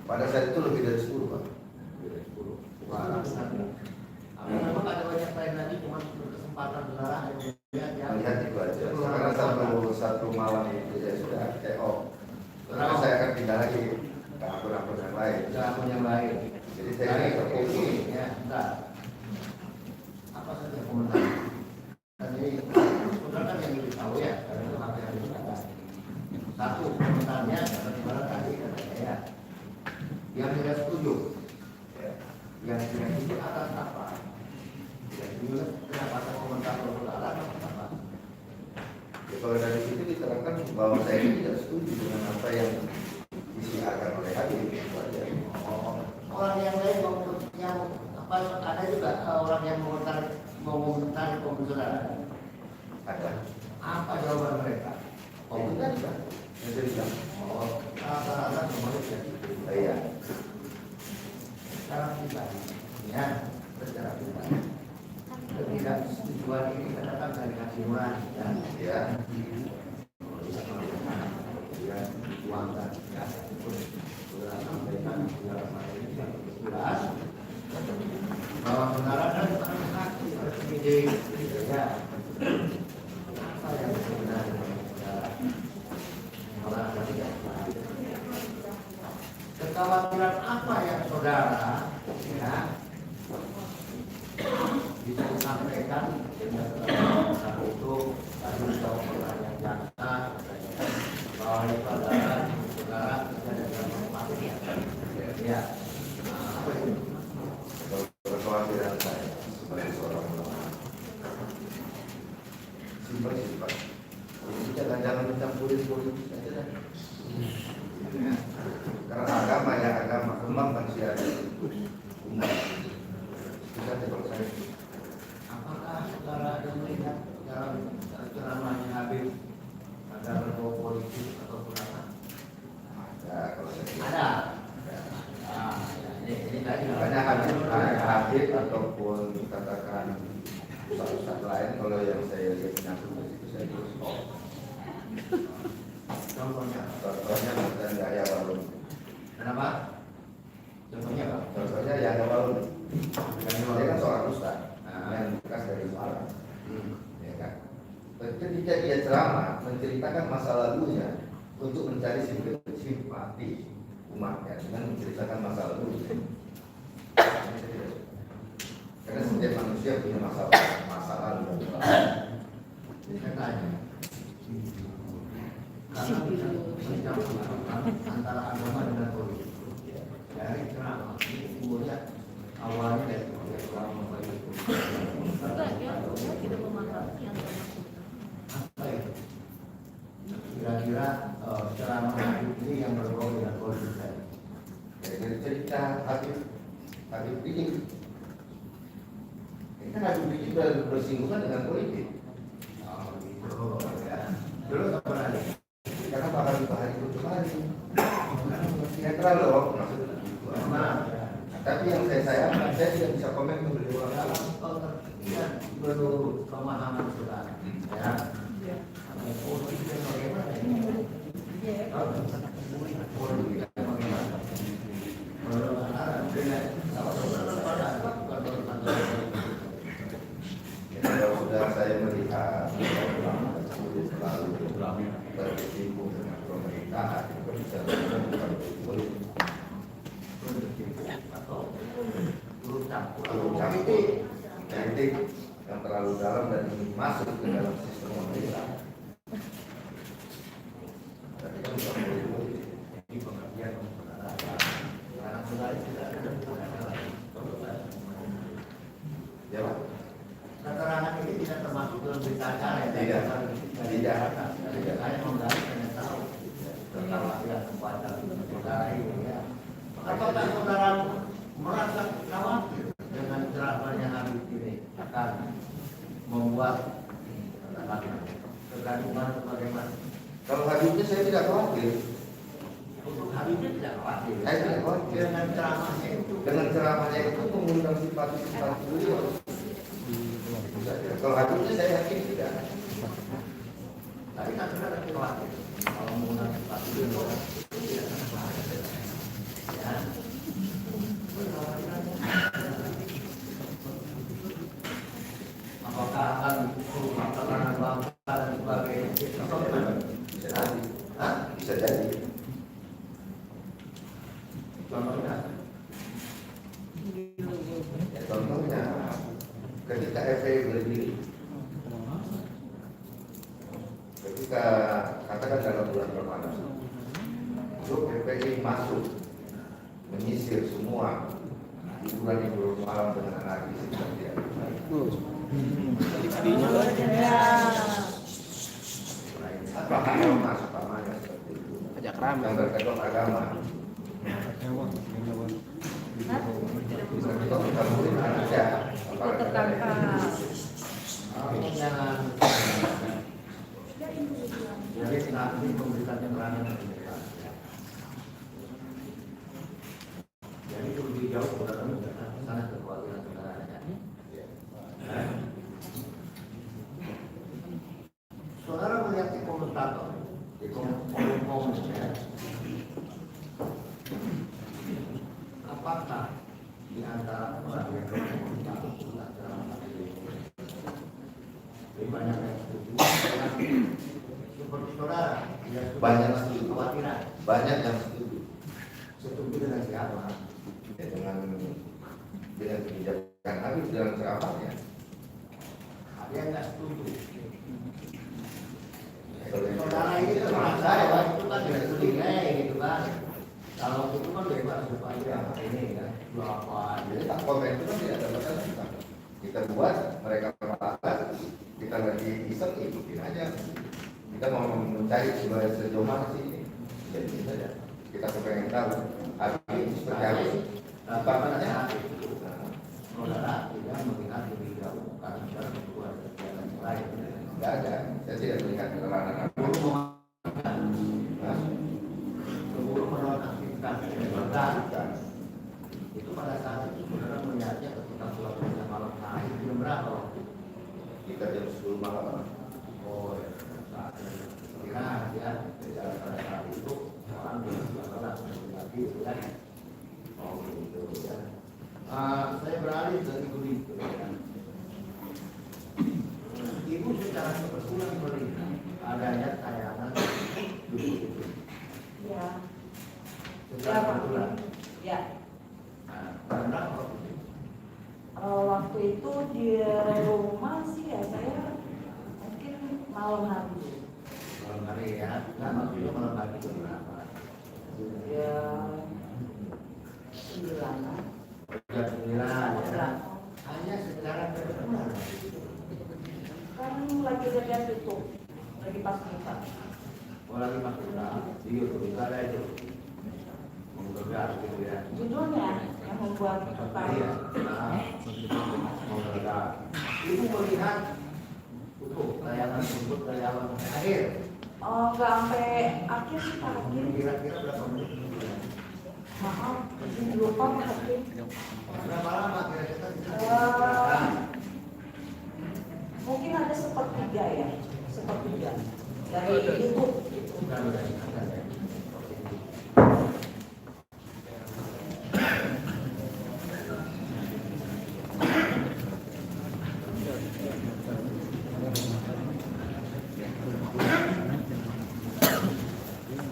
Pada saat itu lebih dari 10 Pak. Lebih dari 10. Wah, apa memang ada banyak lain lagi cuma kesempatan saudara yang melihat ya? Melihat itu aja. Karena satu malam itu ya sudah TO. Karena saya akan pindah lagi ke akun-akun yang lain. Sudah akun yang lain. Jadi saya Baik, tidak oke, terfokus. ya, bentar. Apa saja komentar? Dan ini saudara kan yang lebih tahu ya, karena itu apa yang dikatakan. Satu komentarnya bagaimana tadi kata saya, yang tidak setuju, yang tidak setuju atas apa? Tidak setuju kenapa ada komentar saudara atas apa? Ya, kalau dari situ diterangkan bahwa saya ini tidak setuju dengan apa yang disiarkan oleh Habib. Itu aja. Orang yang lain yang apa ada juga orang yang mengomentari komen saudara. Ada. Apa jawaban mereka? Komentar juga. Yang saya bilang. Oh, rata-rata semuanya jadi. Iya. Secara pribadi, ya, secara pribadi. Ketidaksetujuan ini datang dari hati nurani, ya. Ya. Ya, tuangkan, ya. Sudah sampaikan segala macam ini yang jelas bahwa saudara dan hati berpikir, ya. Apa yang sebenarnya saudara? Orang ada tidak tahu. Kekhawatiran apa yang saudara ya bisa disampaikan dengan saudara itu tadi jawab pertanyaan jaksa bahwa itu adalah saudara tidak ada manfaatnya ya apa itu Kekhawatiran saya sebagai seorang ulama. Simpel sih Pak. Jadi jangan mencampuri politik aja dah. Karena agama ya agama, kembang manusia umat. Bisa kalau saya. apakah saudara ada melihat dalam ceramahnya Habib ada berbau politik ataupun apa? Ada kalau saya. Ada. Ah, ini tadi Banyak Habib ataupun katakan ustaz-ustaz lain kalau yang saya lihat menyangkut itu saya terus contohnya. contohnya dan Yahya Balun. Kenapa? Contohnya apa? Contohnya Yahya Balun. Dia kan seorang ustaz yang bekas dari Malang. Ya kan? Ketika dia ceramah menceritakan masa lalunya untuk mencari simpati umatnya dengan menceritakan masa lalunya. Karena setiap manusia punya masa lalu. Saya tanya. Karena bisa mencampurkan antara agama dengan politik. Dari ceramah ini simbolnya awalnya dari agama politik. Apa itu? Kira-kira ceramah ini yang berbau dengan politik tadi. Ya, dari cerita Habib Rizik. Ini kan Habib Rizik bersinggungan dengan politik. Oh, gitu. Ya. Dulu tak pernah ada. Karena bakal dibahas itu kembali. Netral loh maksudnya. Nah, Tapi yang saya sayangkan, saya tidak bisa komen komen ke beliau dalam pengertian menurut pemahaman saudara, ya. Politik yang bagaimana? Politik yang bagaimana? Kalau sudah saya melihat selalu berkecimpung dengan pemerintahan itu bisa bukan politik. Politik yang terlalu dalam dan ingin masuk ke dalam sistem pemerintah. Tapi kan bukan politik. Ini pengertian karena saudara tidak ada Ya Pak? keterangan ini tidak termasuk dalam berita acara ya? Tidak. Saya menggali pengen tahu tentang yang membaca saudara ini ya. Apakah saudara merasa khawatir dengan ceramahnya Habib ini akan membuat kegaduhan bagaimana? Kalau Habibnya saya tidak khawatir. Untuk Habibnya tidak khawatir. Saya tidak khawatir. Dengan ceramahnya itu. Dengan ceramahnya itu mengundang simpati-simpati beliau. Kalau Habibnya saya yakin tidak. Tapi kan saudara khawatir kalau mengundang simpati beliau. Ya. Apakah akan melaksanakan bangsa dan sebagainya? Bisa jadi. Bisa jadi. Contohnya, Ya, contohnya ketika FPI berdiri, ketika katakan dalam bulan Ramadan, itu FPI masuk menyisir semua hiburan malam dengan anarkis dan tidak baik. Apakah yang masuk pamannya seperti itu? Yang berkedok agama. Itu kita mungkin ada. jangan jadi nanti memberikan keterangan jadi itu lebih jauh saudara sana kekhawatiran saudara. Saudara melihat di komentator di kolom ya, apakah di antara orang yang berkomentar banyak yang setuju seperti saudara Banyak setuju. kekhawatiran Banyak yang setuju. setuju dengan siapa? Ya, dengan kebijakan Habib dalam ceramahnya. Ada yang nggak setuju. Oleh- Saudara ini kan merasa ya itu kan tidak curigai gitu kan. Kalau itu kan bebas supaya ini kan dua apa Jadi tak komen itu kan tidak ada masalah kita. Kita buat mereka melakukan, kita lagi iseng ikutin aja. Kita mau mencari sejauh mana sih ini. Jadi saja. Kita pengen tahu. Habib seperti apa? Apa saat itu saudara tidak melihat lebih jauh karena saudara berdua ada kegiatan yang lain. Tidak ada. Saya tidak melihat kelelahan apa. Sebelum menonaktifkan kegiatan itu pada saat itu saudara melihatnya ketika sholat isya malam hari jam berapa waktu? Kita jam 10 malam. Oh ya, saat itu kira ya pada saat itu orang bersholat lagi itu kan. Oh gitu ya. Saya beralih ke Ibu itu ya. Ibu secara kebetulan melihat adanya tayangan itu. Ya. Secara kebetulan. Ya. Karena Waktu itu di rumah sih ya saya mungkin malam hari. malam hari ya, nah maksudnya malam hari itu berapa? Ya 9-an. Jam 9 ya. Hanya secara kebetulan. Kan lagi lihat itu, lagi pas buka. Oh lagi masuk di YouTube ada itu. Menggegar gitu ya. Judulnya yang membuat Iya. tertarik. Menggegar. Ibu melihat untuk tayangan tersebut tayangan akhir. Oh, nggak sampai akhir sih Pak Hakim. Kira-kira berapa menit? Maaf, izin dulu Pak Hakim. Berapa lama kira-kira? Mungkin ada sepertiga ya, sepertiga dari YouTube.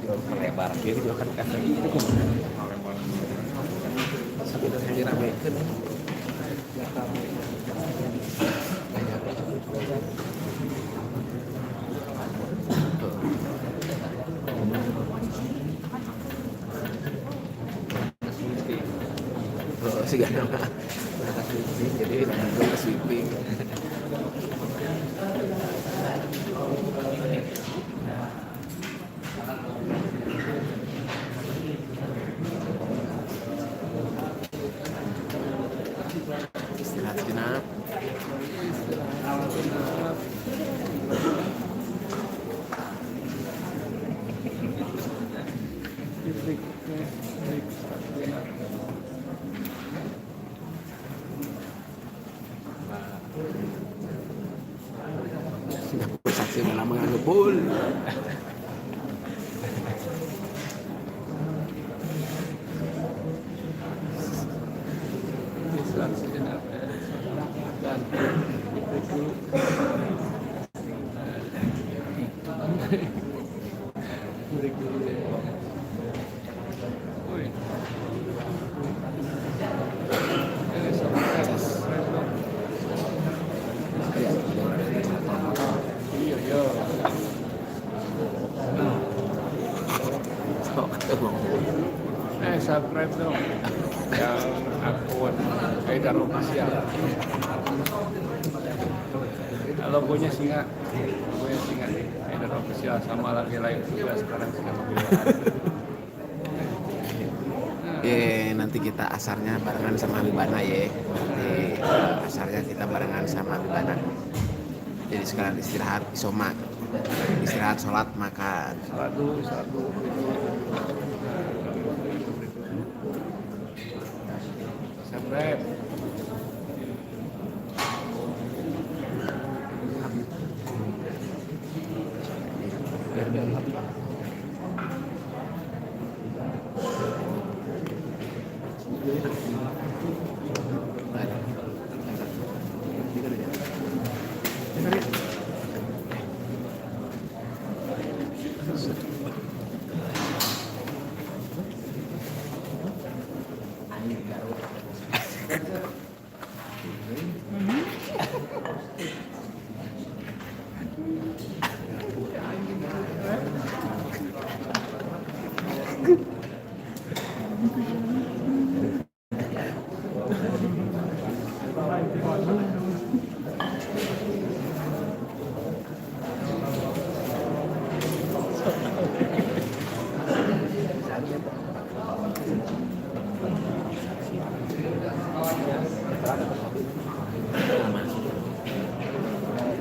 Lebar kiri juga kan kafe itu gimana? Sampai udah diramekan. Oh, sih gak ada. Jadi gue sweeping. Istirahat sejenak. Saksi lama nggak ngebul. Subscribe dong yang akun Haidar Official. Logonya singa nih, Haidar Official, sama lagi live juga sekarang sedang Nanti kita asarnya barengan sama Bibana ya. Nanti asarnya kita barengan sama Bibana. Jadi sekarang istirahat isoma, istirahat sholat makan. Salat dulu. Subscribe.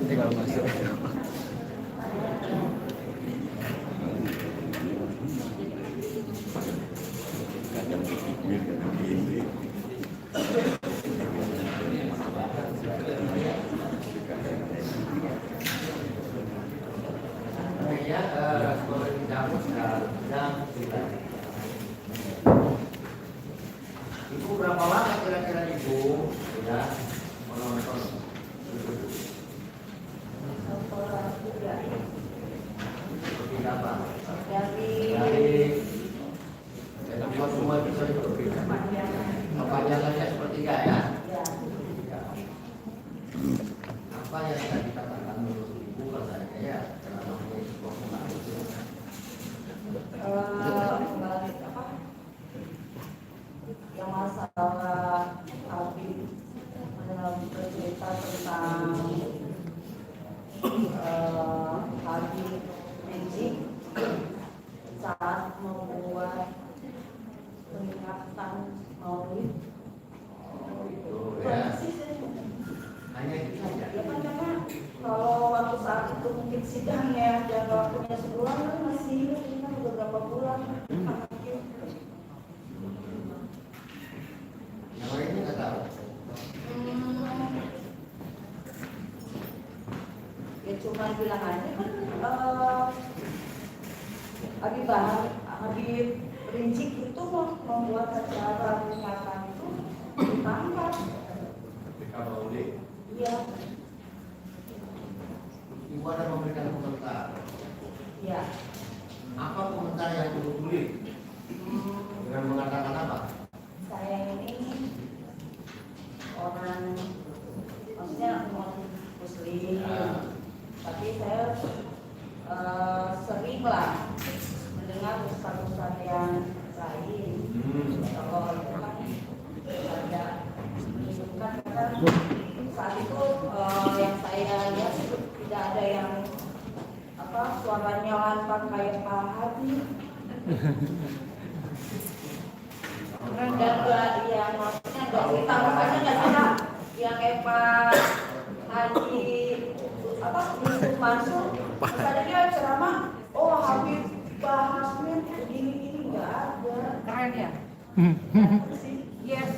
Tinggal masuk. Ibu berapa lama kira-kira ibu sudah menonton? Seperti apa? Dari buat semua bisa berbeda. Kepanjangannya sepertiga ya? Apa yang tadi dikatakan menurut ibu katanya ya? Karena namanya sebuah pengaruh. Yang masalah Abi bercerita tentang Haji Rizik saat membuat peringatan Maulid. Ya. Hanya itu saja. Ya kan karena kalau waktu saat itu mungkin sidangnya dan waktunya sebulan kan masih ini kan beberapa bulan. cuma bilang aja kan Habib Rizik itu membuat acara peringatan itu ditangkap. Iya. Ibu ada memberikan komentar. Iya. Apa komentar yang Ibu tulis? Dengan mengatakan apa? Saya ini orang, maksudnya non muslim, tapi saya sering lah mendengar ustaz-ustaz yang lain. Kalau itu kan ada menunjukkan kan saat itu yang saya lihat tidak ada yang suaranya lantang kayak Pak Habib. Dan yang maksudnya nggak cerita, makanya nggak cerita yang kayak Pak Haji Yusuf Mansur, misalnya dia ceramah, oh Habib bahasnya begini nggak ada. Keren ya? Yes.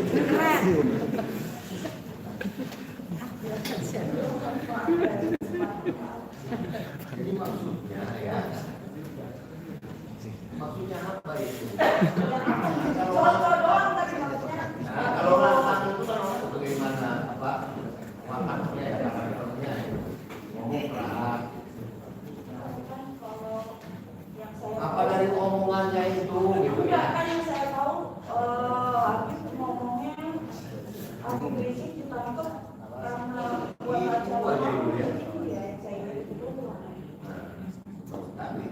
Keren. Jadi maksudnya ya, maksudnya apa itu? Contoh doang tadi maksudnya. Kalau lantang itu kan bagaimana makannya ya, makannya ngomong keras. Apa dari omongannya itu gitu Enggak, ya? kan yang saya tahu Habib ngomongnya Habib Rizik ditangkap karena buat acara ya saya itu.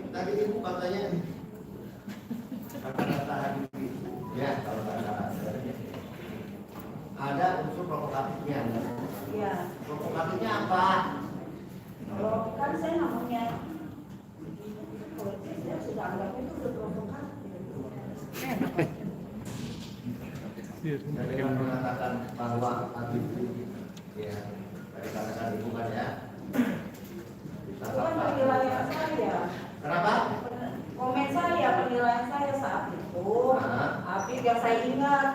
Tadi Ibu katanya kata-kata Habib itu ya, kalau kata ada unsur provokatifnya. Iya. Provokatifnya apa? Kalau kan saya namanya politis, saya sudah anggap itu udah provokatif. Dan dengan mengatakan bahwa Habib ya, dari kata-kata Ibu kan ya. Itu kan penilaian saya. Kenapa? Komen saya, penilaian saya saat itu. Habib yang saya ingat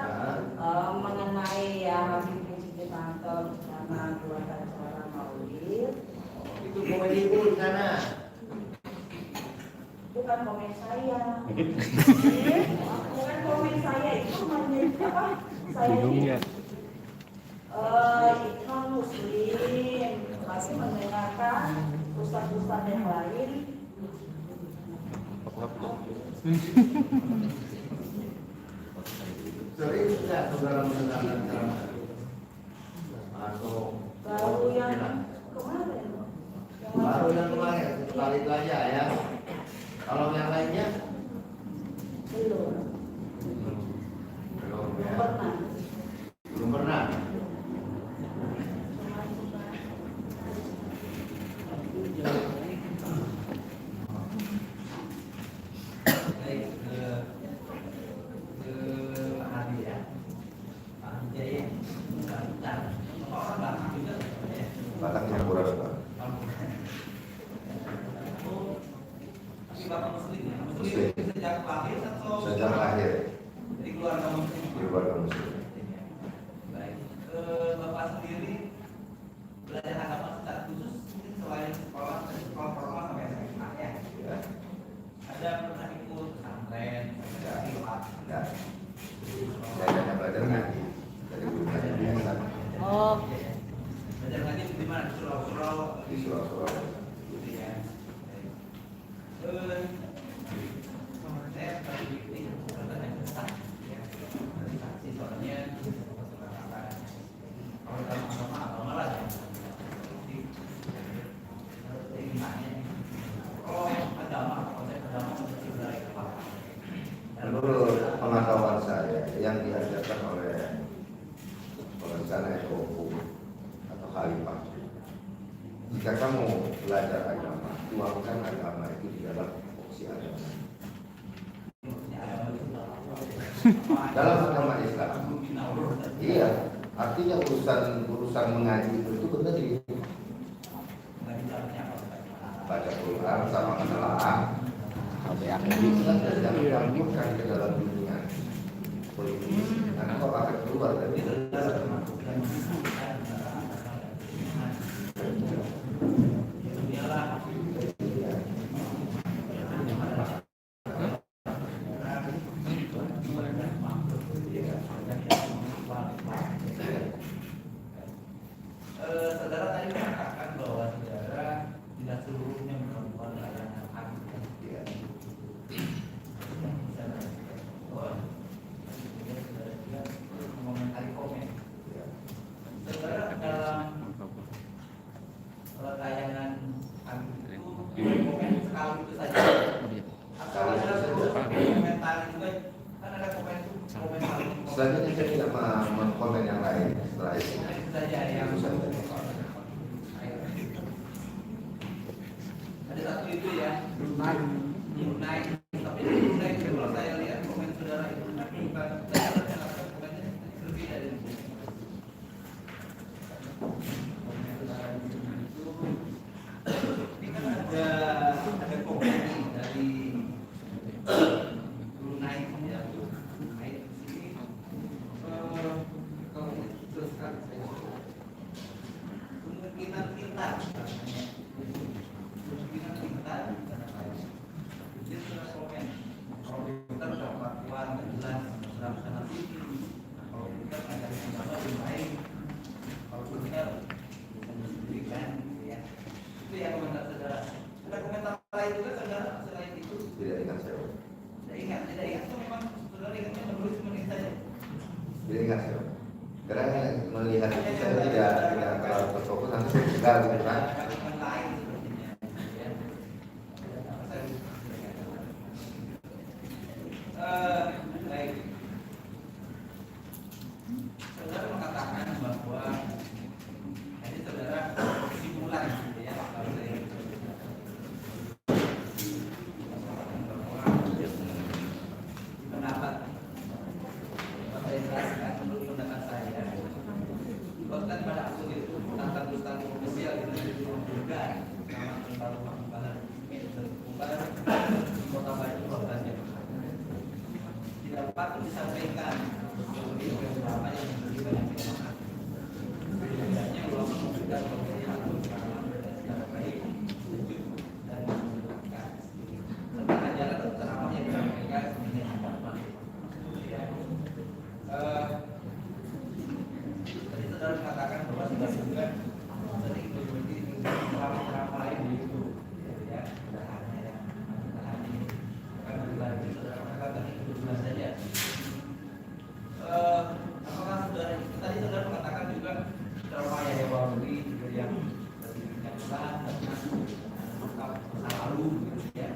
mengenai ya Habib Rizik ditangkap karena buat acara maulid. Itu komen Ibu di sana. Bukan komen saya. Bukan komen saya, itu apa? Saya ini non muslim, masih mendengarkan ustaz-ustaz yang lain. Sering tidak saudara mendengarkan ceramah atau Baru yang kemarin. baru yang kemarin sekali itu aja ya. Kalau yang lainnya Belum. belum ya. Pernah. Belum pernah. Batangnya kurang Pak. Muslim. Sejak lahir. Di keluarga muslim. Di keluarga muslim. Baik. Bapak sendiri belajar agama secara khusus mungkin selain sekolah formal sampai SMA ya. Ya. Ada pernah ikut pesantren, Ya. Saya hanya belajar ngaji dari guru ngaji biasa Oh. belajar ngaji di mana? Di surau-surau. di Surabaya. Gitu ya. Baik. Saya tadi ini pertanyaan besar ya. Dari saksi soalnya kalau dalam agama lah ya. Jadi gimana? Oh agama, konsep agama seperti dari apa? Menurut pengetahuan saya yang diajarkan oleh perencana hukum atau khalifah, jika kamu belajar agama, tuangkan agama itu di dalam fokus agama. Dalam agama Islam, iya, artinya urusan mengaji itu benar di baca Quran sama menelaah. Islam tidak dicampurkan ke dalam dunia politik. Karena kalau akan keluar keluar dari Itu sudah termasuk dan inilah saudara tadi mengatakan bahwa saudara tidak seluruhnya melakukan layanan hak. Mengomentari komen. Saudara dalam tayangan itu komen sekali itu saja. Atau ada komentar juga kan ada komen selanjutnya saya tidak mengkomen yang lain setelah itu. itu saja yang ada satu itu ya belum naik tapi belum naik itu kalau saya lihat komen saudara itu bukan saya mengatakan komennya berbeda dari itu. Komen saudara itu ini kan ada komen nih dari belum naik ya naik di sini kalau teruskan kemungkinan kita kemungkinan kita dia sudah komen kalau kita sudah kelakuan nggak jelas sudah sana sini kalau kita ada apa lebih baik kalau kita berikan ya itu yang komentar saudara ada komentar lain juga saudara selain itu Tidak ingat saya. tidak ingat itu memang saudara ingatnya menulis menit saja Tidak ingat saya. Karena melihat itu saya tidak terlalu berfokus nanti saya tinggal gitu kan. yang lain sepertinya ya. Baik. Saudara mengatakan bahwa ini saudara kesimpulan gitu ya kalau saya bahwa pendapat saya jelaskan menurut pendapat saya bahkan pada akun itu tentang dusta komersial itu juga nama tentang pembukaan kota Bandung kota tidak patut disampaikan sebagai beberapa yang menjadi banyak kelemahan. Setidaknya ulama sudah memberi akun secara baik, sejuk dan menunjukkan serta ajaran dan ceramah yang disampaikan sebenarnya apa? Ya. Tadi saudara mengatakan bahwa sudah juga sering mengikuti ceramah lain di YouTube, ya. Kan lagi saudara mengatakan itu jelas saja. Apakah saudara tadi saudara mengatakan juga ceramah yang Wawi juga yang jelas tentang masa lalu, gitu ya.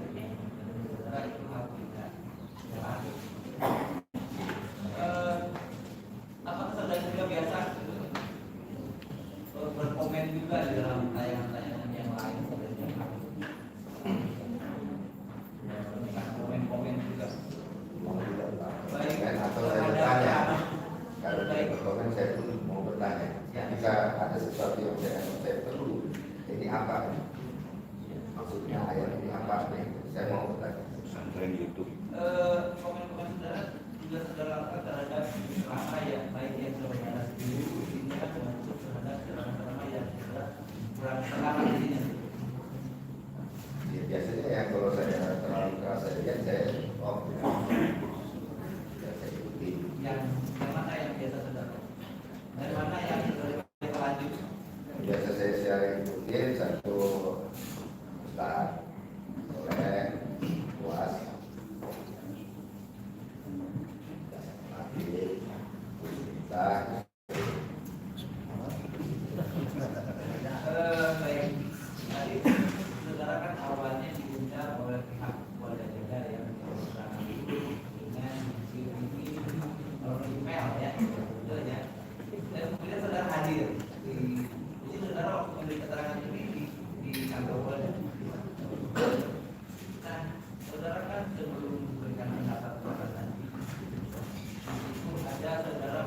Saudara itu harus tidak jelas. Apakah saudara juga biasa berkomen juga di dalam tayangan-tayangan yang lain komen-komen juga baik Atau saya bertanya. Kalau saya berkomen saya pun mau bertanya. Jika ada sesuatu yang saya perlu, ini apa? Maksudnya ayat ini apa? Saya mau bertanya. Komen-komen saudara juga saudara lakukan terhadap ceramah yang baik yang saudara sendiri ini kan termasuk terhadap ceramah yang saudara sekarang ini. Ya, biasanya ya kalau saya terlalu keras saya saya ikuti. Yang mana yang biasa saudara? Dan mana yang saudara lanjut? Biasa saya ikutin satu Ustaz oleh puas mati kita Baik, tadi saudara kan awalnya diundang oleh pihak Polda Jabar yang dengan ini email ya, betul ya. Dan kemudian saudara hadir jadi saudara waktu memberi keterangan ini di kantor Polda. Nah, saudara kan sebelum memberikan pendapat tadi itu ada saudara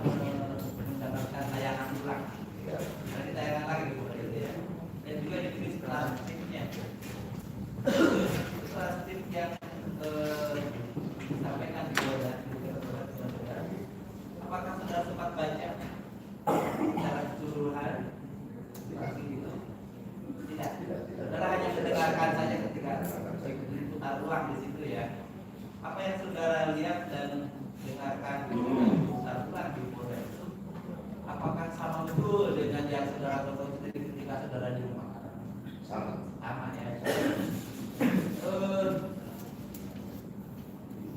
melaksanakan satuan di Polda itu, apakah sama betul dengan yang saudara tonton ketika saudara di rumah? Sama ya.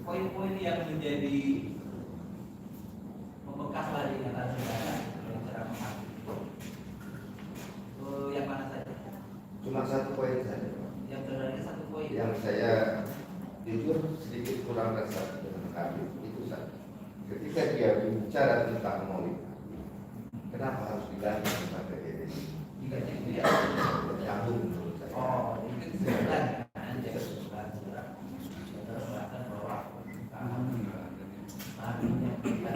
Poin-poin yang menjadi membekas lah di ingatan saudara yang saudara memahami yang mana saja? Cuma satu poin saja. Yang saudara ini satu poin. Yang saya jujur sedikit kurang resah dengan Habib itu saja. Ketika dia bicara tentang maulid, kenapa harus diganti sampai ini? Diganti itu ya. Nyambung menurut saya. Oh, itu sebulan kan jadi sebulan saudara mengatakan bahwa nabinya kita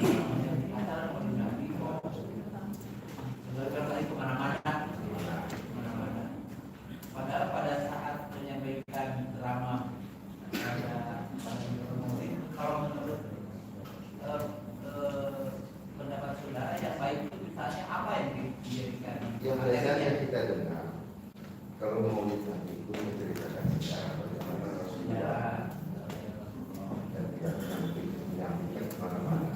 acara maulid nabi kok saudara tadi kemana-mana. Padahal pada saat menyampaikan ceramah kalau menurut pendapat saudara yang baik itu misalnya apa yang dijadikan Yang biasanya kita dengar kalau maulid nabi itu menceritakan sejarah bagaimana Rasulullah dan tidak menyampaikan kemana-mana.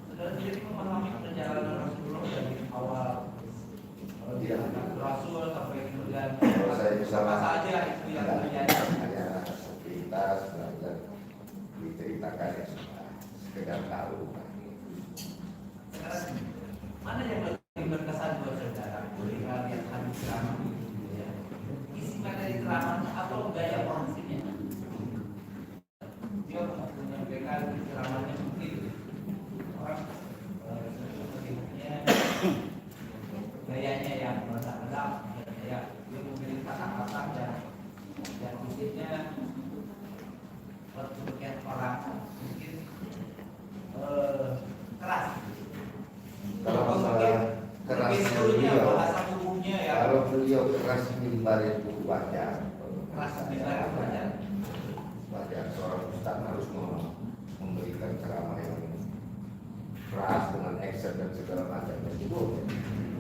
saudara sendiri memahami perjalanan Rasulullah dari awal Tidak. Rasul sampai kemudian Kalau saya bisa apa saja itu yang terjadi. hanya sepintas belajar diceritakan ya sudah sekedar tahu. Sekarang mana yang lebih berkesan buat saudara ketika lihat hadis ceramah itu ya? Isi materi ceramahnya atau gaya orasinya? Dia menyampaikan ceramahnya mungkin orang sepertinya gayanya yang meledak-ledak, ya dia memilih kata-kata yang mungkinnya berpikir orang mungkin keras. Kalau masalah kerasnya beliau, bahasa tubuhnya ya kalau beliau keras mimbar itu wajar. keras misalnya wajar. Wajar seorang ustaz harus memberikan ceramah yang keras dengan action dan segala macam itu.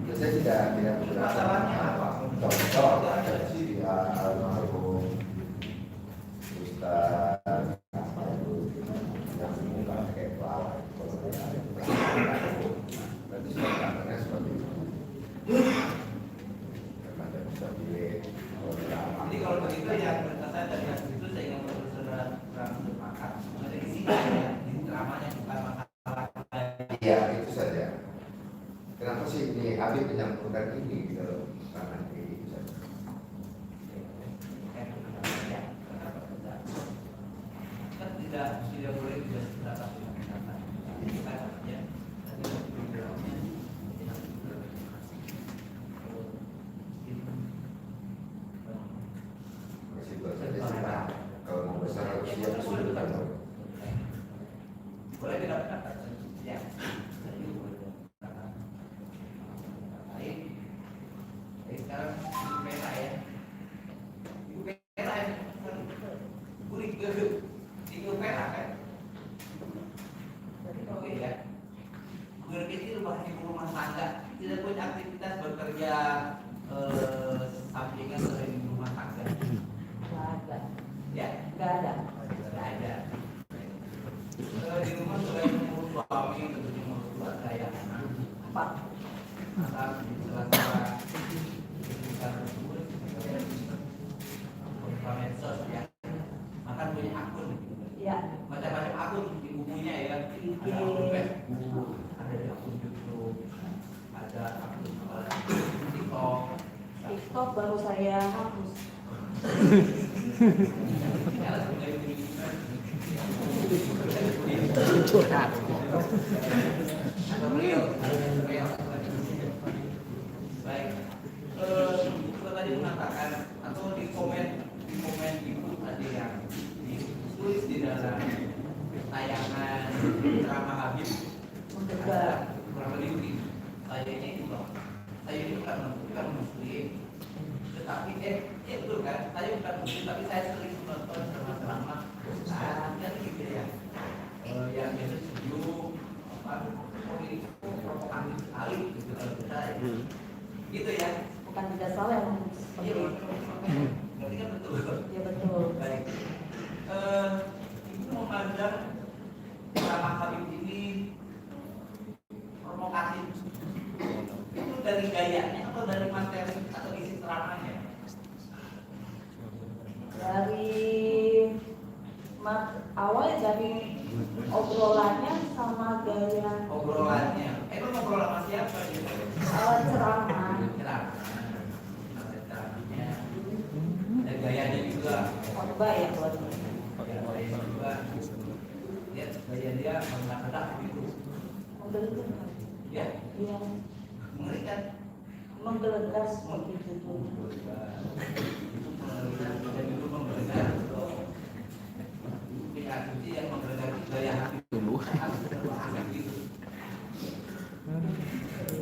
Saya tidak Masalahnya apa? Contoh ada si almarhum Ustaz apa itu yang muka kayak pelawak. Berarti sebenarnya seperti itu. Karena ada bisa pilih. Jadi kalau begitu yang berkesan dari yang itu saya ingin saudara sepakat mengenai isinya ya di ceramahnya bukan masalah. Iya itu saja. Kenapa sih ini Habib menyampaikan ini di dalam tangan ini itu saja. Kan tidak boleh juga seberapa kata ini kan ya Masih buat saja sih Pak. Kalau mau besar harus siap kesulitan. boleh tidak pendapat ya sekarang peta ya peta ya kulit gedung tinggal peta kan oke ya berpikir bahwa ibu rumah tangga tidak punya aktivitas bekerja sampingan selain ibu rumah tangga Nggak ada. ya Nggak ada. nggak ada di rumah selain mengurus suami tentunya mengurus keluarga ya Apa? akan sela-sela kehidupan tersebut buka medsos ya makan punya akun Ya. macam-macam akun di bukunya ya ada akun Facebook ada akun YouTube ada akun TikTok TikTok baru saya hapus. ya langsung dari Curhat. atau real baik itu tadi mengatakan atau di komen itu tadi yang ditulis di dalam tayangan ceramah Habib Mendebar. kurang lebih saya ini loh saya ini bukan muslim tetapi betul kan saya bukan muslim tapi saya sering menonton ceramah kan gitu ya yang biasa sejuk apa ini provokatif sekali gitu kalau kita gitu ya Bukan tidak salah yang iya seperti itu. berarti kan betul Ya betul. baik ibu memandang gayanya atau dari materi atau isi ceramahnya? Dari awal dari obrolannya sama gaya Obrolannya. Itu ngobrol sama siapa gitu? ceramah. Ceramahnya. Dan gayanya juga. Khotbah ya buat Gayanya juga. Lihat gaya dia mengenal gitu. menggelegar. Ya, Iya, mengerikan. menggelegar seperti itu. Itu menggelegar. Pihak kunci yang menggelegar itu gaya hati. Tumbuh. Gitu.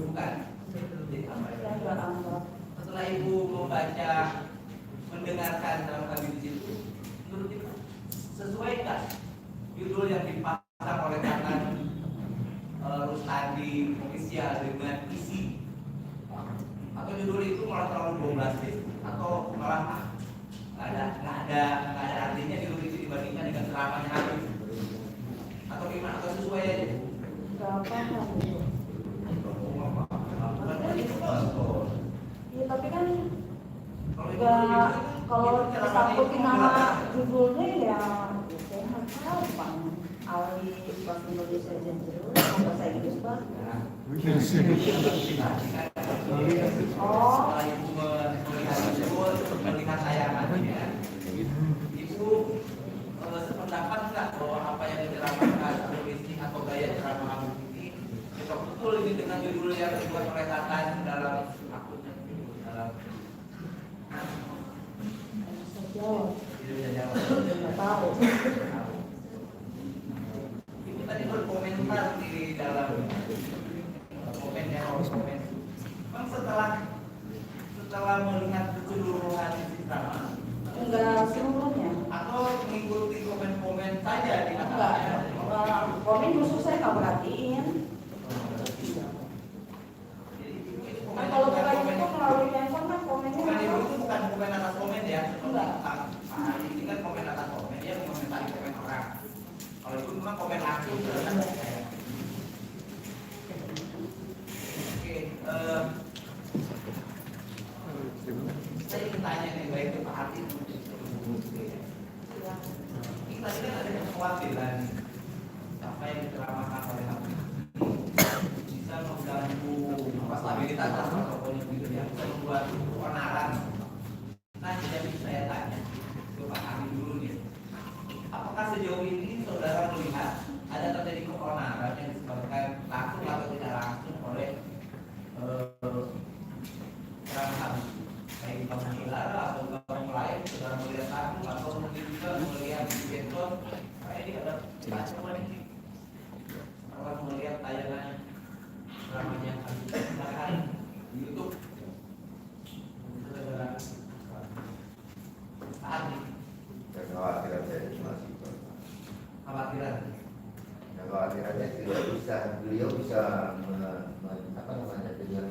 Bukan. Jadi apa ya? Saya nggak anggap. Setelah ibu membaca, mendengarkan dalam kali di situ, menurut ibu sesuaikah judul yang dipasang oleh tangan Rustandi official dengan isi, atau judul itu malah terlalu bombastis, atau malah nggak ada artinya judul itu dibandingkan dengan ceramahnya Habib, atau gimana, atau sesuai aja? Nggak paham. Iya, tapi kan nggak, kalau disangkutin nama judulnya ya saya nggak tahu Bang. Ali bahasa Indonesia Jenderal, bahasa Inggris Bang. Oh, Setelah ibu melihat tersebut, melihat tayangannya, ibu sependapat nggak bahwa apa yang diceramahkan Habib atau gaya ceramah Habib ini cocok betul ini dengan judul yang dibuat oleh Tatan dalam akunnya, dalam bisa jawab. tidak jawab. Nggak tahu. Ibu tadi berkomentar di dalam komennya, komen. Bang, setelah melihat keseluruhan isi ceramah, Enggak seluruhnya. atau mengikuti komen-komen saja di Enggak. Komen justru saya nggak perhatiin. Nah, kalau bukan itu melalui handphone kan komennya Bukan ibu apa? itu bukan komen atas komen ya. Enggak. Ini kan komen atas komen, dia mengomentari komen orang. Kalau itu memang komen langsung terhadap saya. Oke, saya ingin tanya nih baik ke Pak Arti. Ini tadi kan ada kekhawatiran apa yang diceramahkan oleh Habib bisa mengganggu stabilitas atau politik yang bisa membuat keonaran. Nah, jadi saya tanya ke Pak Habib dulu nih, apakah sejauh ini saudara melihat ada terjadi keonaran yang disebabkan langsung atau tidak langsung oleh ceramah Habib? Baik di Kampung Hilara atau kampung lain, saudara melihat langsung atau mungkin juga melihat di handphone. Kayak ini ada teman ini. Kalau melihat tayangan ceramahnya Habib, silakan di YouTube. Saudara Habib, Kekhawatiran saya cuma simpel. khawatiran. Kekhawatirannya tidak bisa, beliau bisa apa namanya, dengan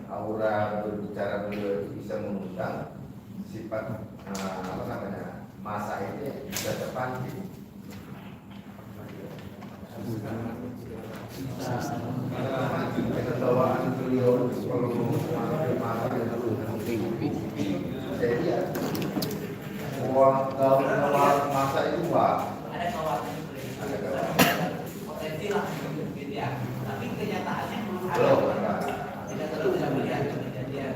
aura berbicara beliau itu bisa mengundang sifat apa namanya, masa itu bisa terpancing. Dengan bawaan beliau kalau mengambil masa jadi ya kalau masa itu Pak Ada khawatir potensi lah gitu ya. Tapi kenyataannya belum ada. Tidak terlalu tidak melihat kejadian.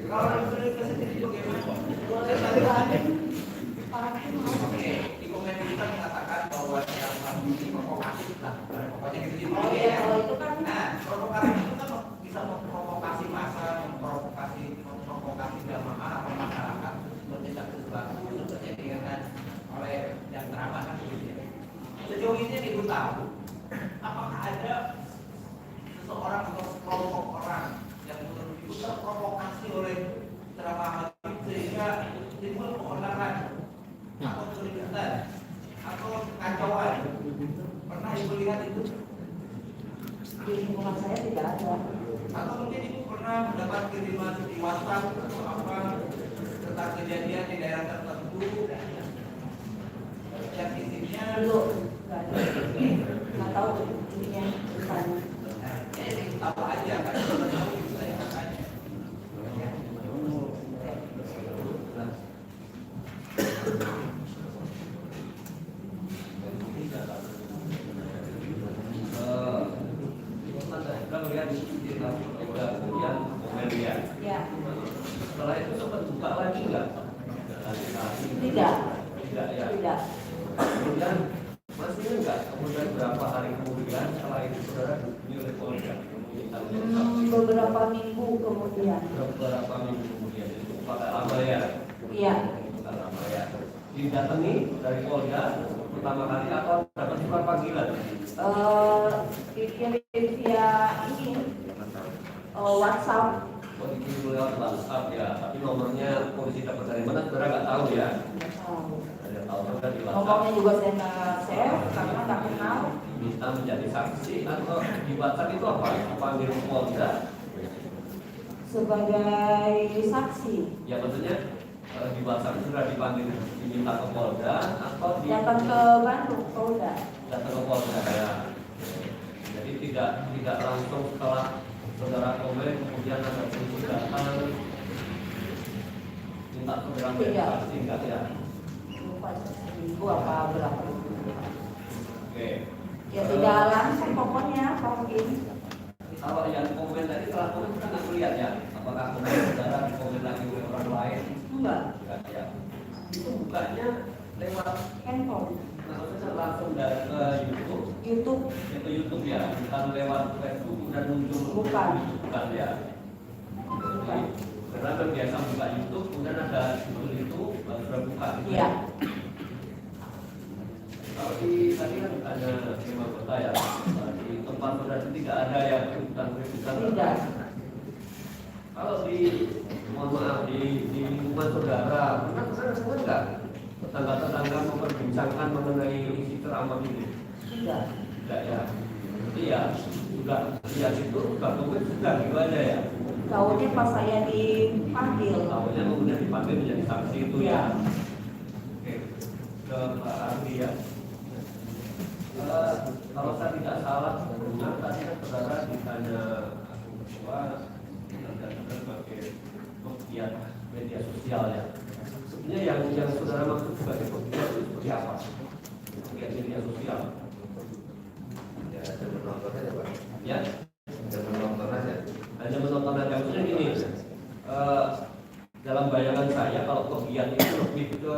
Kalau itu sendiri bagaimana? Boleh tadi Oke, di komen kita mengatakan bahwa yang ini provokatif lah. Pokoknya gitu. Oh iya, kalau itu kan Nah, provokatif itu kan bisa memprovokasi massa, memprovokasi jamaah atau masyarakat bertindak sesuatu seperti dengan oleh yang ceramah kan begitu. Sejauh ini yang ibu tahu, apakah ada seseorang atau kelompok orang yang menurut ibu terprovokasi oleh ceramah Habib sehingga timbul keonaran atau keributan atau kacauan? Pernah ibu lihat itu? di lingkungan saya tidak ada. Atau mungkin ibu pernah mendapat kiriman di WhatsApp atau apa tentang kejadian di daerah tertentu yang isinya Belum, nggak ada. Nggak tahu intinya. Tidak. Kemudian masih enggak, kemudian berapa hari kemudian setelah itu saudara dihubungi oleh Polda meminta saksi? Beberapa minggu kemudian. Beberapa minggu kemudian itu pakai lama ya? Iya. Pakai lama ya. Didatangi dari Polda pertama kali atau dapat surat panggilan? Dikirim via ini WhatsApp. Oh, dikirim lewat WhatsApp ya, tapi nomornya polisi dapat dari mana saudara nggak tahu ya? Nggak tahu. Ada tahu saudara di WhatsApp. Nomornya juga saya nggak save karena nggak kenal. Minta menjadi saksi atau di WhatsApp itu apa? Panggil Polda Sebagai saksi. ya, maksudnya di WhatsApp itu sudah dipanggil diminta ke Polda atau Datang ke Bandung, Polda. datang ke Polda ya. Jadi tidak langsung setelah saudara komen kemudian ada polisi datang minta saudara menjadi Tidak. saksi enggak ya? Lupa seminggu apa berapa minggu. Oke. Ya tidak langsung pokoknya mungkin. Kalau yang komen tadi setelah komen kita nggak melihat ya, apakah komen saudara komen lagi oleh orang lain? Enggak. Enggak ya. Itu bukanya lewat Handphone. maksudnya langsung dari ke YouTube. YouTube. Ya, ke YouTube ya, bukan lewat Facebook dan muncul. Bukan. Bukan ya. Jadi, karena kan biasa buka YouTube, kemudian ada judul itu baru sudah buka. Gitu. Iya. Kalau di tadi kan ada tema kota ya, di tempat saudara itu tidak ada yang keributan. Tidak. Kalau di mohon maaf di lingkungan saudara, pernah nggak tetangga-tetangga memperbincangkan mengenai isi ceramah ini? Tidak. Tidak ya. Jadi ya sudah lihat itu sudah komen sudah gitu aja ya. Tahunya pas saya dipanggil. Tahunya kemudian dipanggil menjadi saksi itu ya. Iya. Oke, ke Pak Ardi ya. Kalau saya tidak salah, benar tadi kan saudara ditanya bahwa sebagai pegiat media sosial ya. Sebenarnya yang saudara maksud sebagai pegiat itu seperti apa? Pegiat media sosial. Ya, ada menonton aja Pak. Ya, Ada menonton aja. hanya menonton aja. Maksudnya gini, dalam bayangan saya kalau pegiat itu lebih ke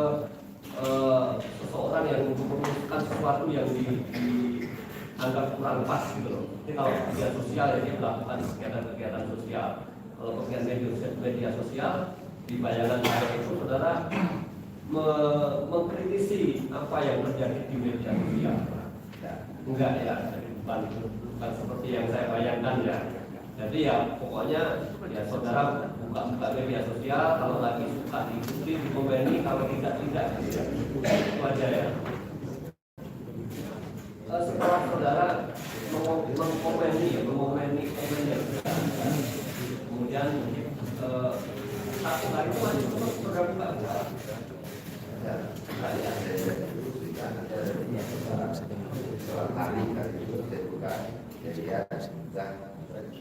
seseorang yang merumuskan sesuatu yang dianggap kurang pas gitu loh. Jadi kalau pegiat sosial ya dia melakukan kegiatan-kegiatan sosial. Kalau pegiat media sosial di bayangan saya itu saudara mengkritisi apa yang terjadi di media sosial. Ya, enggak ya, jadi bukan seperti yang saya bayangkan ya. Jadi ya pokoknya ya saudara buka media sosial, kalau lagi suka diikuti, dikomeni, kalau tidak gitu ya. Itu aja ya. Setelah saudara mengkomeni komen yang sudah ada, kemudian satu hari itu masih saudara buka. Ya, hari ada soal hari kali itu saya buka. Jadi ya sudah.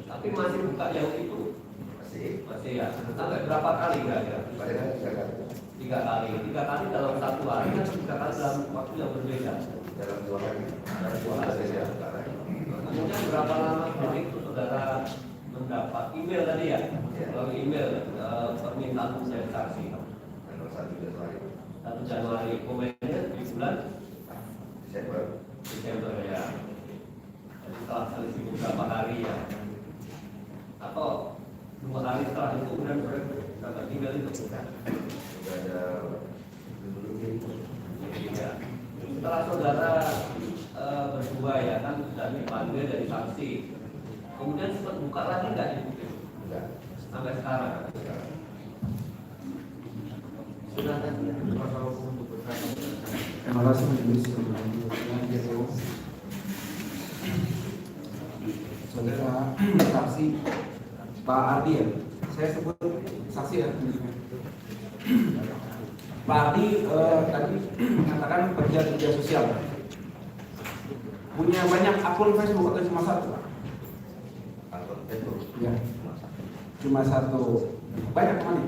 Tapi masih buka yang itu Masih ya. Sampai berapa kali kira-kira? pada 3 kali. 3 kali dalam satu hari kan 3 kali dalam waktu yang berbeda. dalam 2 hari. Dalam 2 hari ya. Kemudian berapa lama setelah itu saudara mendapat email tadi ya? Melalui email permintaan menjadi saksi. Tanggal 1 Januari 1 Januari komennya di bulan Desember ya. Jadi setelah selisih beberapa hari ya. Atau 2 hari setelah itu kemudian dapat email itu. sudah ada Ya. Setelah saudara berdua ya kan sudah dipanggil dari saksi, kemudian sempat buka lagi nggak di buku? enggak. Sampai sekarang. Sudah kan? Terima kasih Majelis Kehormatan. Saudara saksi Pak Ardi ya, saya sebut saksi ya. Pak Ardi tadi mengatakan pegiat media sosial, punya banyak akun Facebook atau cuma satu? Akun Facebook Ya, cuma satu. Banyak mana?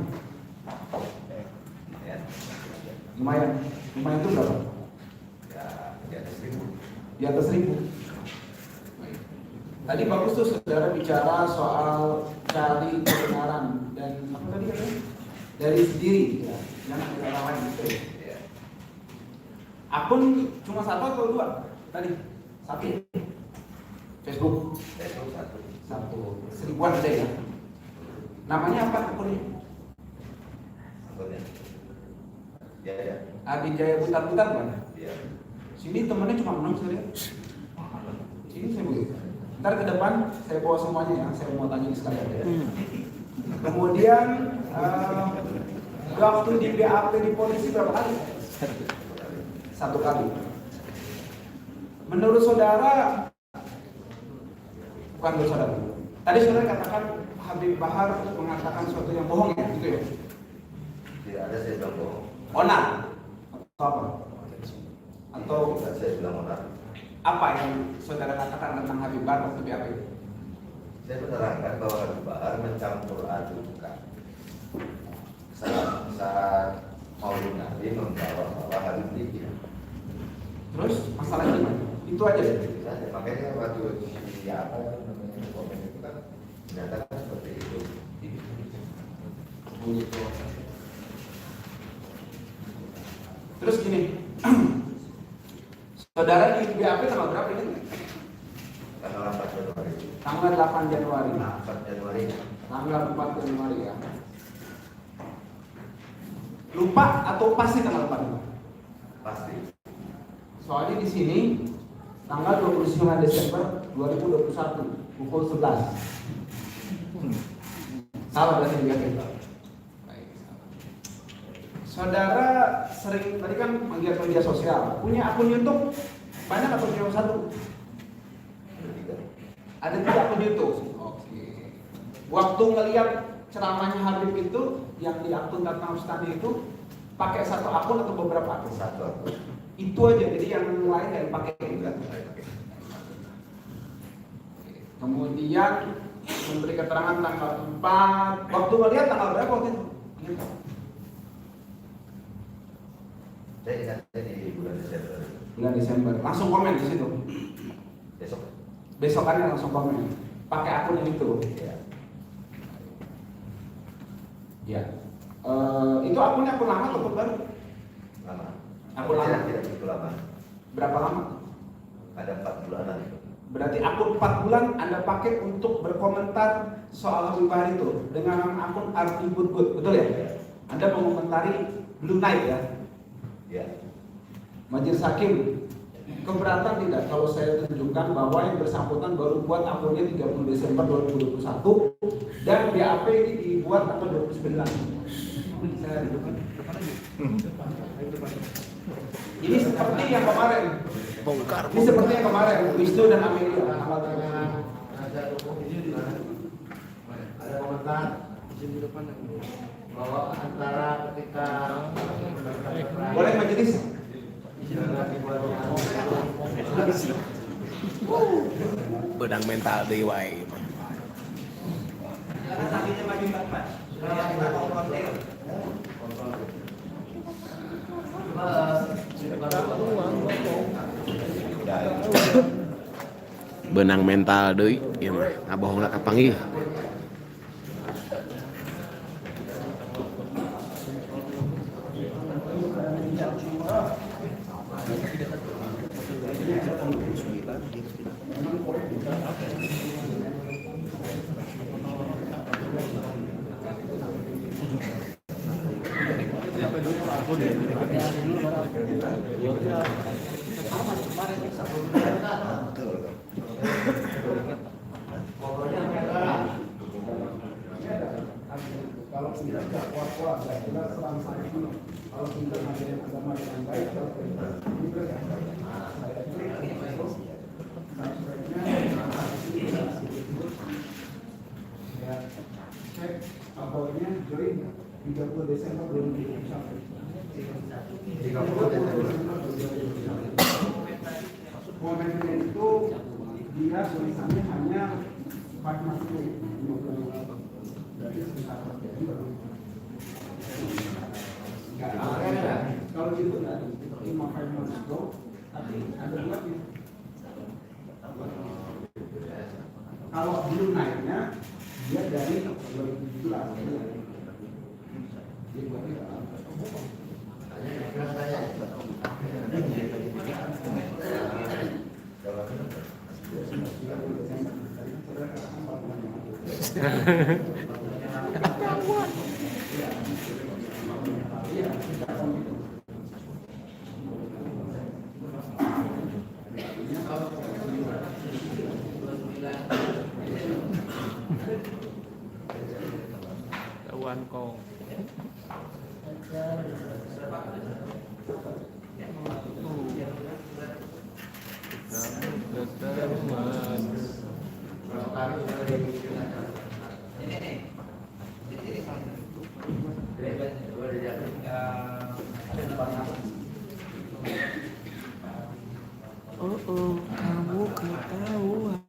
ya. Lumayan. Lumayan itu berapa? Ya, di atas 1000. Di atas 1000. Tadi bagus tuh saudara bicara soal cari kebenaran dan apa tadi katanya? Dari sendiri, ya, jangan dari orang lain gitu. Ya. Akun cuma satu atau dua? Tadi satu. Facebook satu. 1000-an ada ya. Namanya apa akunnya? Ya. Adi Jaya Butar-Butar kan? Iya. Sini temennya cuma 6 saya. Sini saya begitu. Ntar ke depan saya bawa semuanya ya. Saya mau tanya sekalian ya. Kemudian waktu di BAP di polisi berapa kali? 1 kali. Menurut saudara, bukan menurut saudara. Tadi saudara katakan Habib Bahar mengatakan sesuatu yang bohong ya, gitu ya? Tidak ada saya bilang bohong. Onar atau apa? Atau Tidak saya bilang onar. apa yang saudara katakan tentang Habib Bahar waktu BAP? Saya menerangkan bahwa Habib Bahar mencampur adukan saat Maulid Nabi membawa Habib Dikir. Terus masalahnya gimana? Itu aja deh. Makanya waktu siapa namanya komen itu kan menyatakan seperti itu. Terus gini, saudara di BAP tanggal berapa ini? Tanggal 4 Januari. Tanggal 8 Januari. 4 Januari. Tanggal 4 Januari ya. Lupa atau pasti tanggal 4? Pasti. Soalnya di sini tanggal 29 Desember 2021 pukul 11. Salah berarti juga kita. Saudara sering tadi kan melihat media sosial, punya akun YouTube banyak atau cuma satu? Ada 3 akun YouTube. Oke. Waktu ngelihat ceramahnya Habib itu yang di akun Tatang Ustadi itu pakai 1 akun atau beberapa akun? 1 akun. Itu aja, jadi yang lain nggak dipakai juga. Kemudian memberi keterangan tanggal 4. Waktu ngelihat tanggal berapa waktu itu? Ingat nggak? Saya ingatnya di bulan Desember. Bulan Desember. Langsung komen di situ. Besok. Besokannya langsung komen. Pakai akun yang itu. Ya. Ya. Itu akunnya akun lama atau akun baru? Lama. Akun lama. Tidak begitu lama. Berapa lama? Ada 4 bulanan. Berarti akun 4 bulan Anda pakai untuk berkomentar soal Habib Bahar itu dengan akun Arti Good, betul ya? Anda mengomentari Blue Night ya? Ya. Majelis Hakim keberatan tidak kalau saya tunjukkan bahwa yang bersangkutan baru buat akunnya 30 Desember 2021 dan BAP ini dibuat tanggal 29. Ini seperti yang kemarin. Ini seperti yang kemarin Wisnu dan Amelia. Ada komentar di depan bahwa antara ketika Boleh majelis? Bedang mental deui wae. Benang mental deui ieu mah ngabohongna kapanggih. Kalau tidak kuat-kuat, kita serang saya dulu. Kalau kita ngajarin agama dengan baik, ya, cek abornya join 30 Desember 2021. 30 Desember 2021. Komennya itu dia tulisannya hanya 4 dari sekitar kalau gitu tadi 5 months ago tapi ada lagi. Kalau dulu naiknya dia dari 2017. Dia Ketahuan kong. Oh, kamu ketahuan.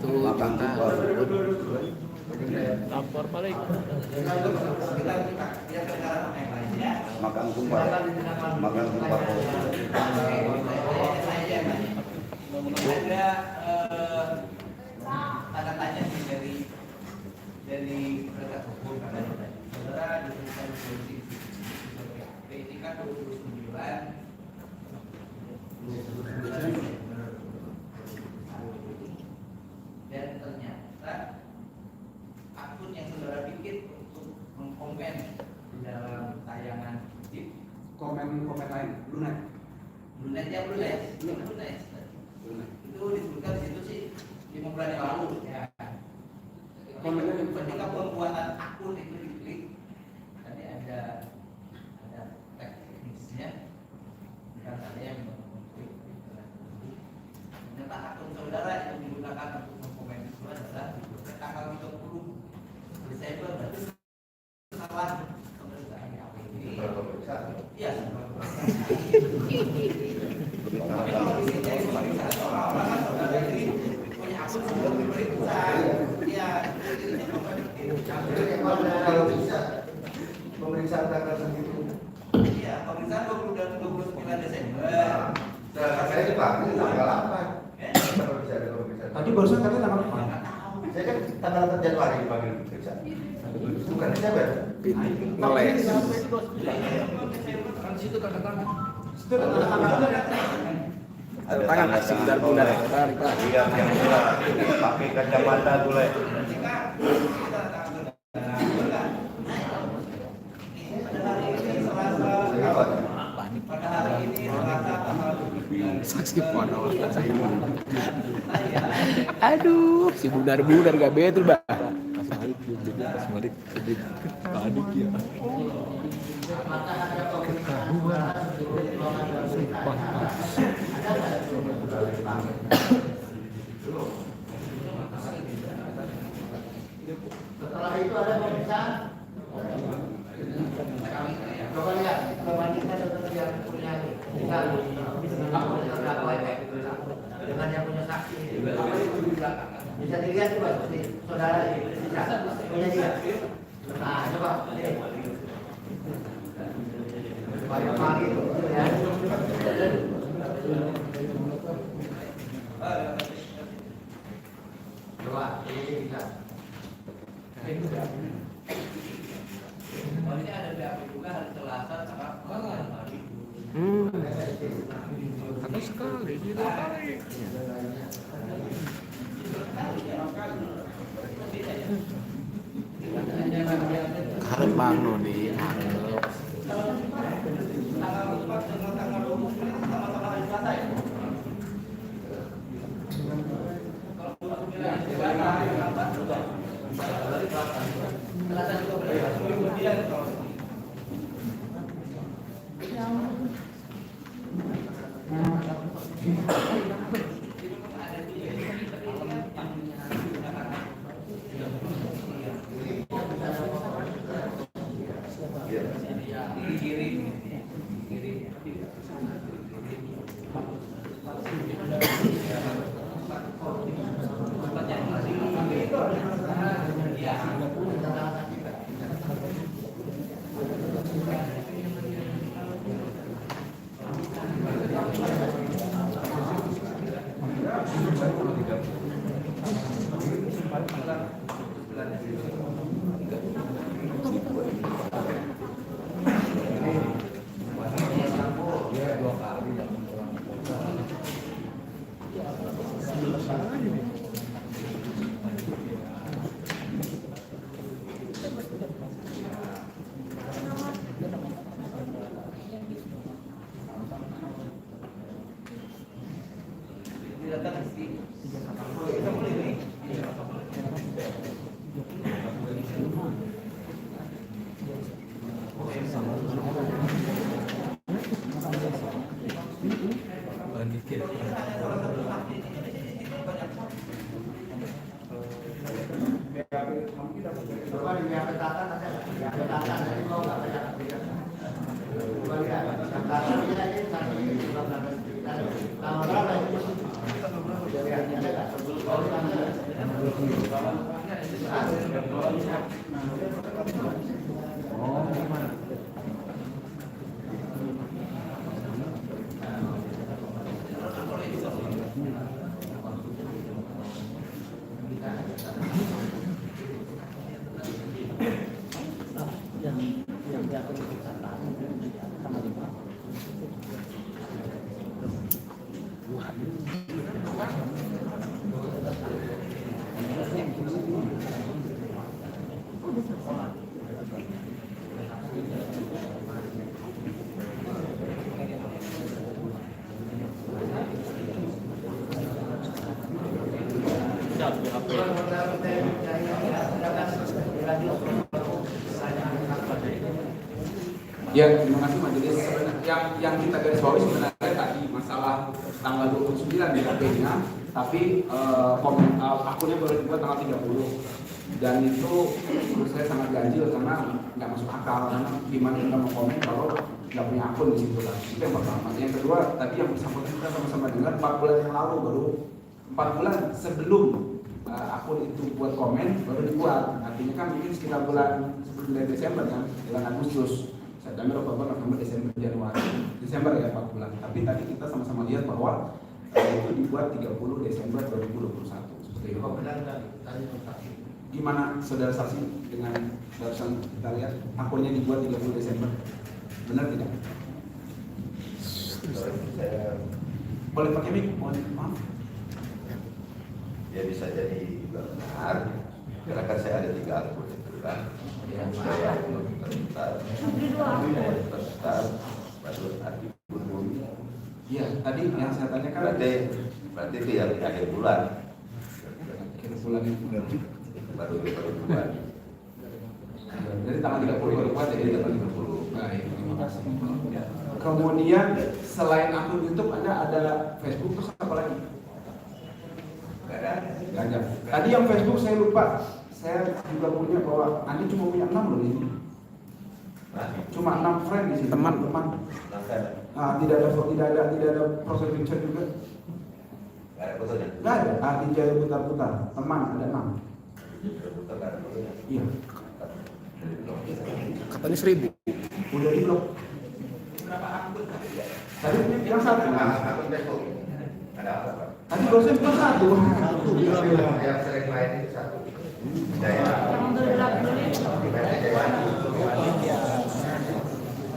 Tuh, lapor balik. Makan tumpah. Makan tumpah. Ada tanda tanya sih dari penegak hukum karena saudara diberikan polisi etika 29 dan ternyata akun yang saudara bikin untuk mengkomen di dalam tayangan Komen lain, Lunet. Blunet itu disebutkan di situ sih 5 bulan yang lalu ya. Ketika pembuatan akun itu diklik, tadi ada teks teknisnya, bukan saya yang mengklik. Ternyata akun saudara yang digunakan untuk mengkomen itu adalah tanggal 30 Desember, berarti setelah pemeriksaan KPK. Iya, kalau di sini pemeriksaan orang-orang kan saudara ini punya akun sebelum diperiksa. Iya, Kalau bisa pemeriksaan tanggal segitu. iya, pemeriksaan 29 Desember. Saya dipanggil tanggal 8. Kalau bisa ada pemeriksaan. Tadi barusan katanya tanggal 4. Saya kan tanggal 4 Januari dipanggil periksa. Bukan Desember. Ngeles. Kan situ kata-kata. Itu tanda Tangan kasih bundar-bundar. Tarik, Pak. Iya, yang murah. Pakai kacamata dulu. Ketika kita tanggal pada hari ini Selasa tanggal 29. Saksi foto. Aduh, si bundar-bundar gak betul, Bah. Pas balik panik ya. Setelah itu ada pemeriksaan. Coba lihat, perbandingkan dengan yang punya dengan yang punya saksi. Bisa dilihat coba si saudara ini bisa punya dia. Nah, coba ini. Banyak kali itu ya. Coba ini bisa. Oh, ini ada BAP juga hari Selasa tanggal 4 Januari. Atau sekali gitu kali. Harap Bang Noni, harap. Tanggal 4 dengan tanggal 29 sama-sama hari Selasa ya? Kalau 29 tanggal 4 juga. Selasa juga berarti 29 kalau kiri Ya, terima kasih majelis. Yang kita garis bawahi sebenarnya tadi masalah tanggal 29 di HP-nya, tapi akunnya baru dibuat tanggal 30. Dan itu menurut saya sangat ganjil karena nggak masuk akal, karena gimana kita mau komen kalau nggak punya akun di situ kan. Itu yang pertama. Yang kedua, tadi yang bersangkutan kita sama-sama dengar 4 bulan yang lalu, baru 4 bulan sebelum akun itu buat komen baru dibuat. Artinya kan mungkin sekitar bulan Desember kan, bulan Agustus, September, Oktober, November, Desember, Januari, Desember ya 4 bulan. Tapi tadi kita sama-sama lihat bahwa itu dibuat 30 Desember 2021 seperti itu. Gimana saudara saksi dengan barusan kita lihat akunnya dibuat 30 Desember, benar tidak? Boleh pakai mic? Maaf. Ya bisa jadi juga benar, karena kan saya ada 3 akun itu kan. Yang saya terstart baru akun bumi. Iya, tadi yang saya tanyakan berarti itu yang di akhir bulan. Akhir bulan itu baru bulan. Jadi tanggal 30 baru buat ya, tanggal 30. Baik, terima kasih. Kemudian selain akun YouTube ada Facebook, terus apa lagi? Gak ada. Tadi yang Facebook saya lupa. Saya juga punya bahwa Andi cuma punya 6 loh ini. Cuma 6 friend di sini. Teman-teman. Nah, tidak ada proses picture juga. Gak ada fotonya. Gak ada. Andi jaya putar-putar. Teman ada 6. Iya. Katanya 1000. Udah di blok. Tadi yang satu. Akun Facebook. Ada apa, Pak? Tadi dosen cuma 1. Yang sering main itu 1. Jaya.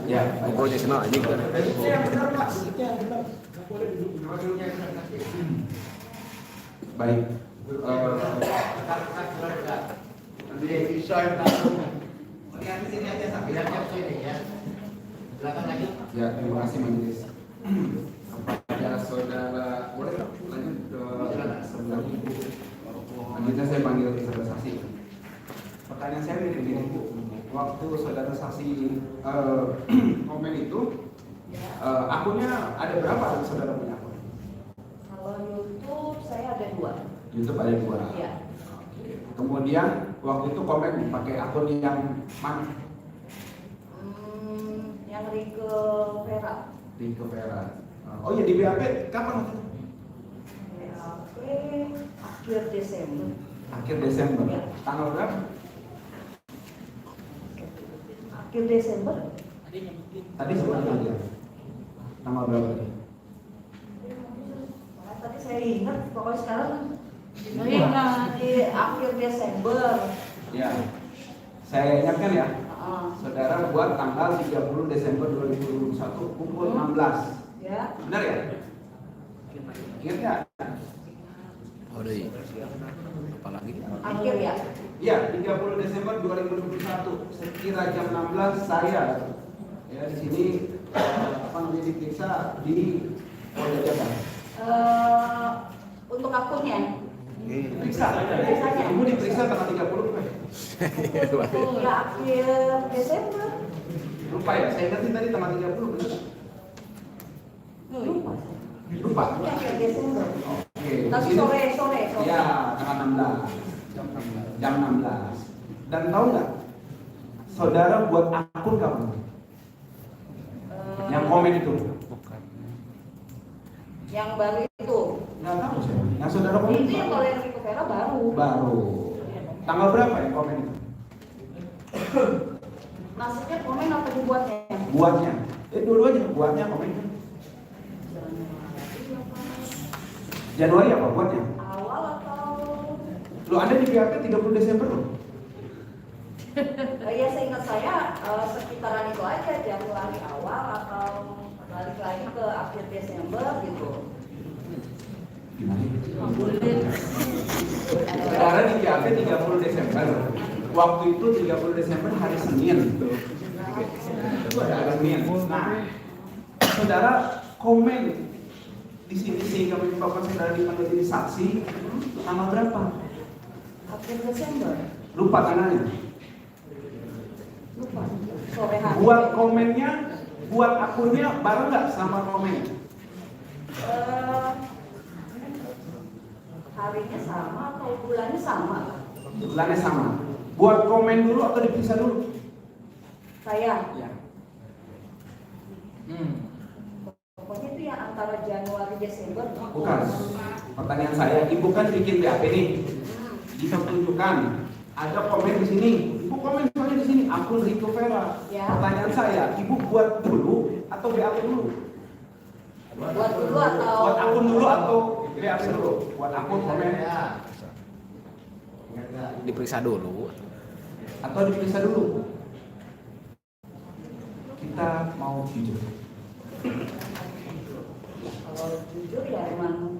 Ya, Ngobrolnya kenal aja kan. Baik. Ya, terima kasih majelis. Kepada saudara, boleh lanjut ke sebelah ibu. Lanjutnya saya panggil saudara saksi. Pertanyaan saya begini Bu, waktu saudara saksi komen itu, akunnya ada berapa saudara punya akun? Kalau YouTube saya ada 2. YouTube ada 2. Iya. Oke. Kemudian waktu itu komen pakai akun yang mana? Yang Rike Vera. Rico Vera. Oh iya, di BAP kapan waktu itu? BAP akhir Desember. Akhir Desember. Tanggal berapa? Akhir Desember. Tadi sebut aja. Tanggal berapa tadi? Tadi saya ingat, pokoknya sekarang di akhir Desember. Ya. Saya ingatkan ya. Ah, Saudara buat tanggal 30 Desember 2021 pukul 16. ya. Benar ya? Ingat nggak? Oh, deh. Apa lagi? Akhir ya. Ya, 30 Desember 2021 sekira jam 16 saya ya di sini diperiksa di Polda Jabar. Untuk akunnya. Diperiksa. Ibu diperiksa tanggal 30 kan? Ya akhir Desember. Lupa ya, saya ingatin tadi tanggal 30 benar. Lupa. Lupa. Ini akhir Desember. Oke. Tapi di sini- sore. Ya, tanggal 16. Jam 16. Dan tahu nggak? Saudara buat akun kapan? Yang komen itu. Yang baru itu. Nggak tahu saya. Yang saudara komen Itu yang kalau yang Rico Vera baru. baru. Tanggal berapa yang komen itu? Maksudnya komen apa dibuatnya? Buatnya. Dua-duanya buatnya komen. Januari apa buatnya? Awal atau? Lo ada di BAP 30 Desember loh. Ya seingat saya sekitaran itu aja, Januari awal atau balik lagi ke akhir Desember gitu. Gimana? Bulan. Saudara di BAP 30 Desember. Waktu itu 30 Desember hari Senin. Itu ada hari Senin. Nah, saudara komen di sini sehingga menyebabkan saudara dipanggil jadi saksi tanggal berapa? Akhir Desember. Lupa tanggalnya. Lupa. Sore hari. Buat komennya, buat akunnya bareng nggak sama komen? Harinya sama atau bulannya sama? Bulannya sama. Buat komen dulu atau dipisah dulu? Saya. Ya. Pokoknya itu yang antara Januari Desember. Bukan. Pertanyaan saya, ibu kan bikin BAP nih. Ditunjukkan ada komen di sini. Ibu komen soalnya di sini akun Rico Vera. Ya. Pertanyaan saya, ibu buat dulu atau BAP dulu? Buat dulu atau? Buat akun dulu atau BAP dulu? Buat akun komen Diperiksa dulu. atau diperiksa dulu? Kita mau jujur. Kalau jujur ya emang.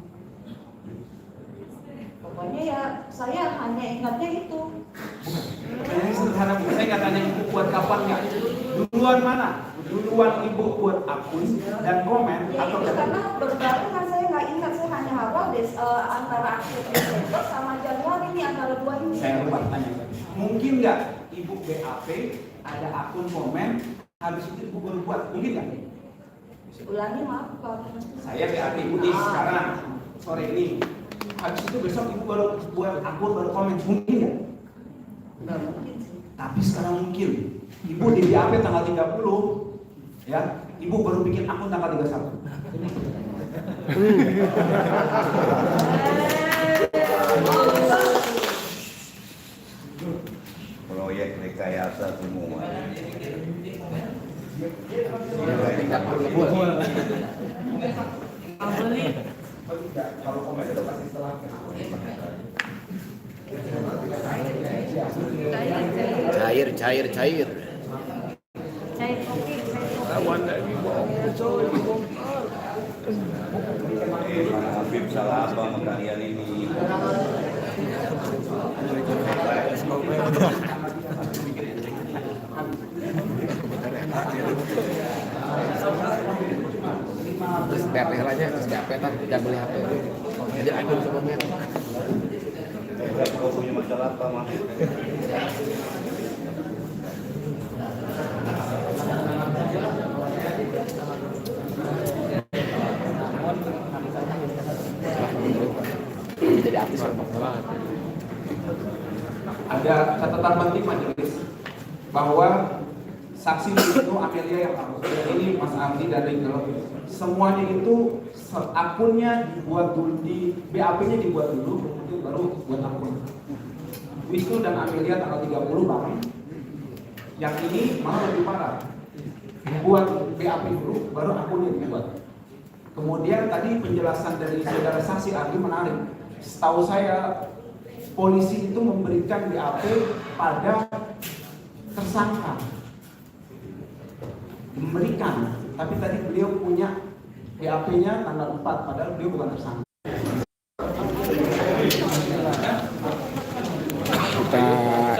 Pokoknya ya saya hanya ingatnya itu. Pertanyaan sederhana, saya nggak tanya ibu buat kapan nggak? Duluan mana? Duluan ibu buat akun dan komen Ya atau itu BAP? karena berbarengan saya nggak ingat, saya hanya hafal antara akhir Desember sama Januari ini antara dua ini. Saya lupa tanya. Mungkin nggak ibu BAP ada akun komen habis itu ibu baru buat? Mungkin nggak? Ulangi maaf Pak. Saya BAP ibu nih sekarang sore ini. Habis itu besok ibu baru buat akun baru komen. Mungkin nggak? Nggak mungkin sih. Tapi sekarang mungkin. Ibu di BAP tanggal 30 ya, ibu baru bikin akun tanggal 31. Proyek rekayasa semua. Kalau komen itu pasti setelah. Cair. Cair kopi. Habib salah apa sama kalian ini? Terus BAP lainnya, terus BAP kan tidak boleh HP. Jadi aku bisa komen. Kau punya masalah apa, Mas? Jadi artis banget. Ada catatan penting majelis bahwa saksi itu Amelia yang harus, ini Mas Ardi dari Gelap. Semuanya itu akunnya dibuat dulu, di BAP-nya dibuat dulu, kemudian baru buat akun. Wisnu dan Amelia tanggal 30 bareng. Yang ini malah lebih parah. Buat BAP dulu, baru akunnya dibuat. Kemudian tadi penjelasan dari saudara saksi Ardi menarik. Setahu saya polisi itu memberikan BAP pada tersangka. Memberikan, tapi tadi beliau punya BAP-nya tanggal 4, padahal beliau bukan tersangka. Kita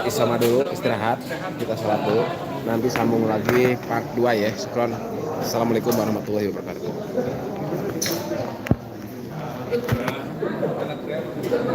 isoma dulu, istirahat, kita sholat dulu. Nanti sambung lagi part 2 ya. Syukron. Assalamualaikum warahmatullahi wabarakatuh.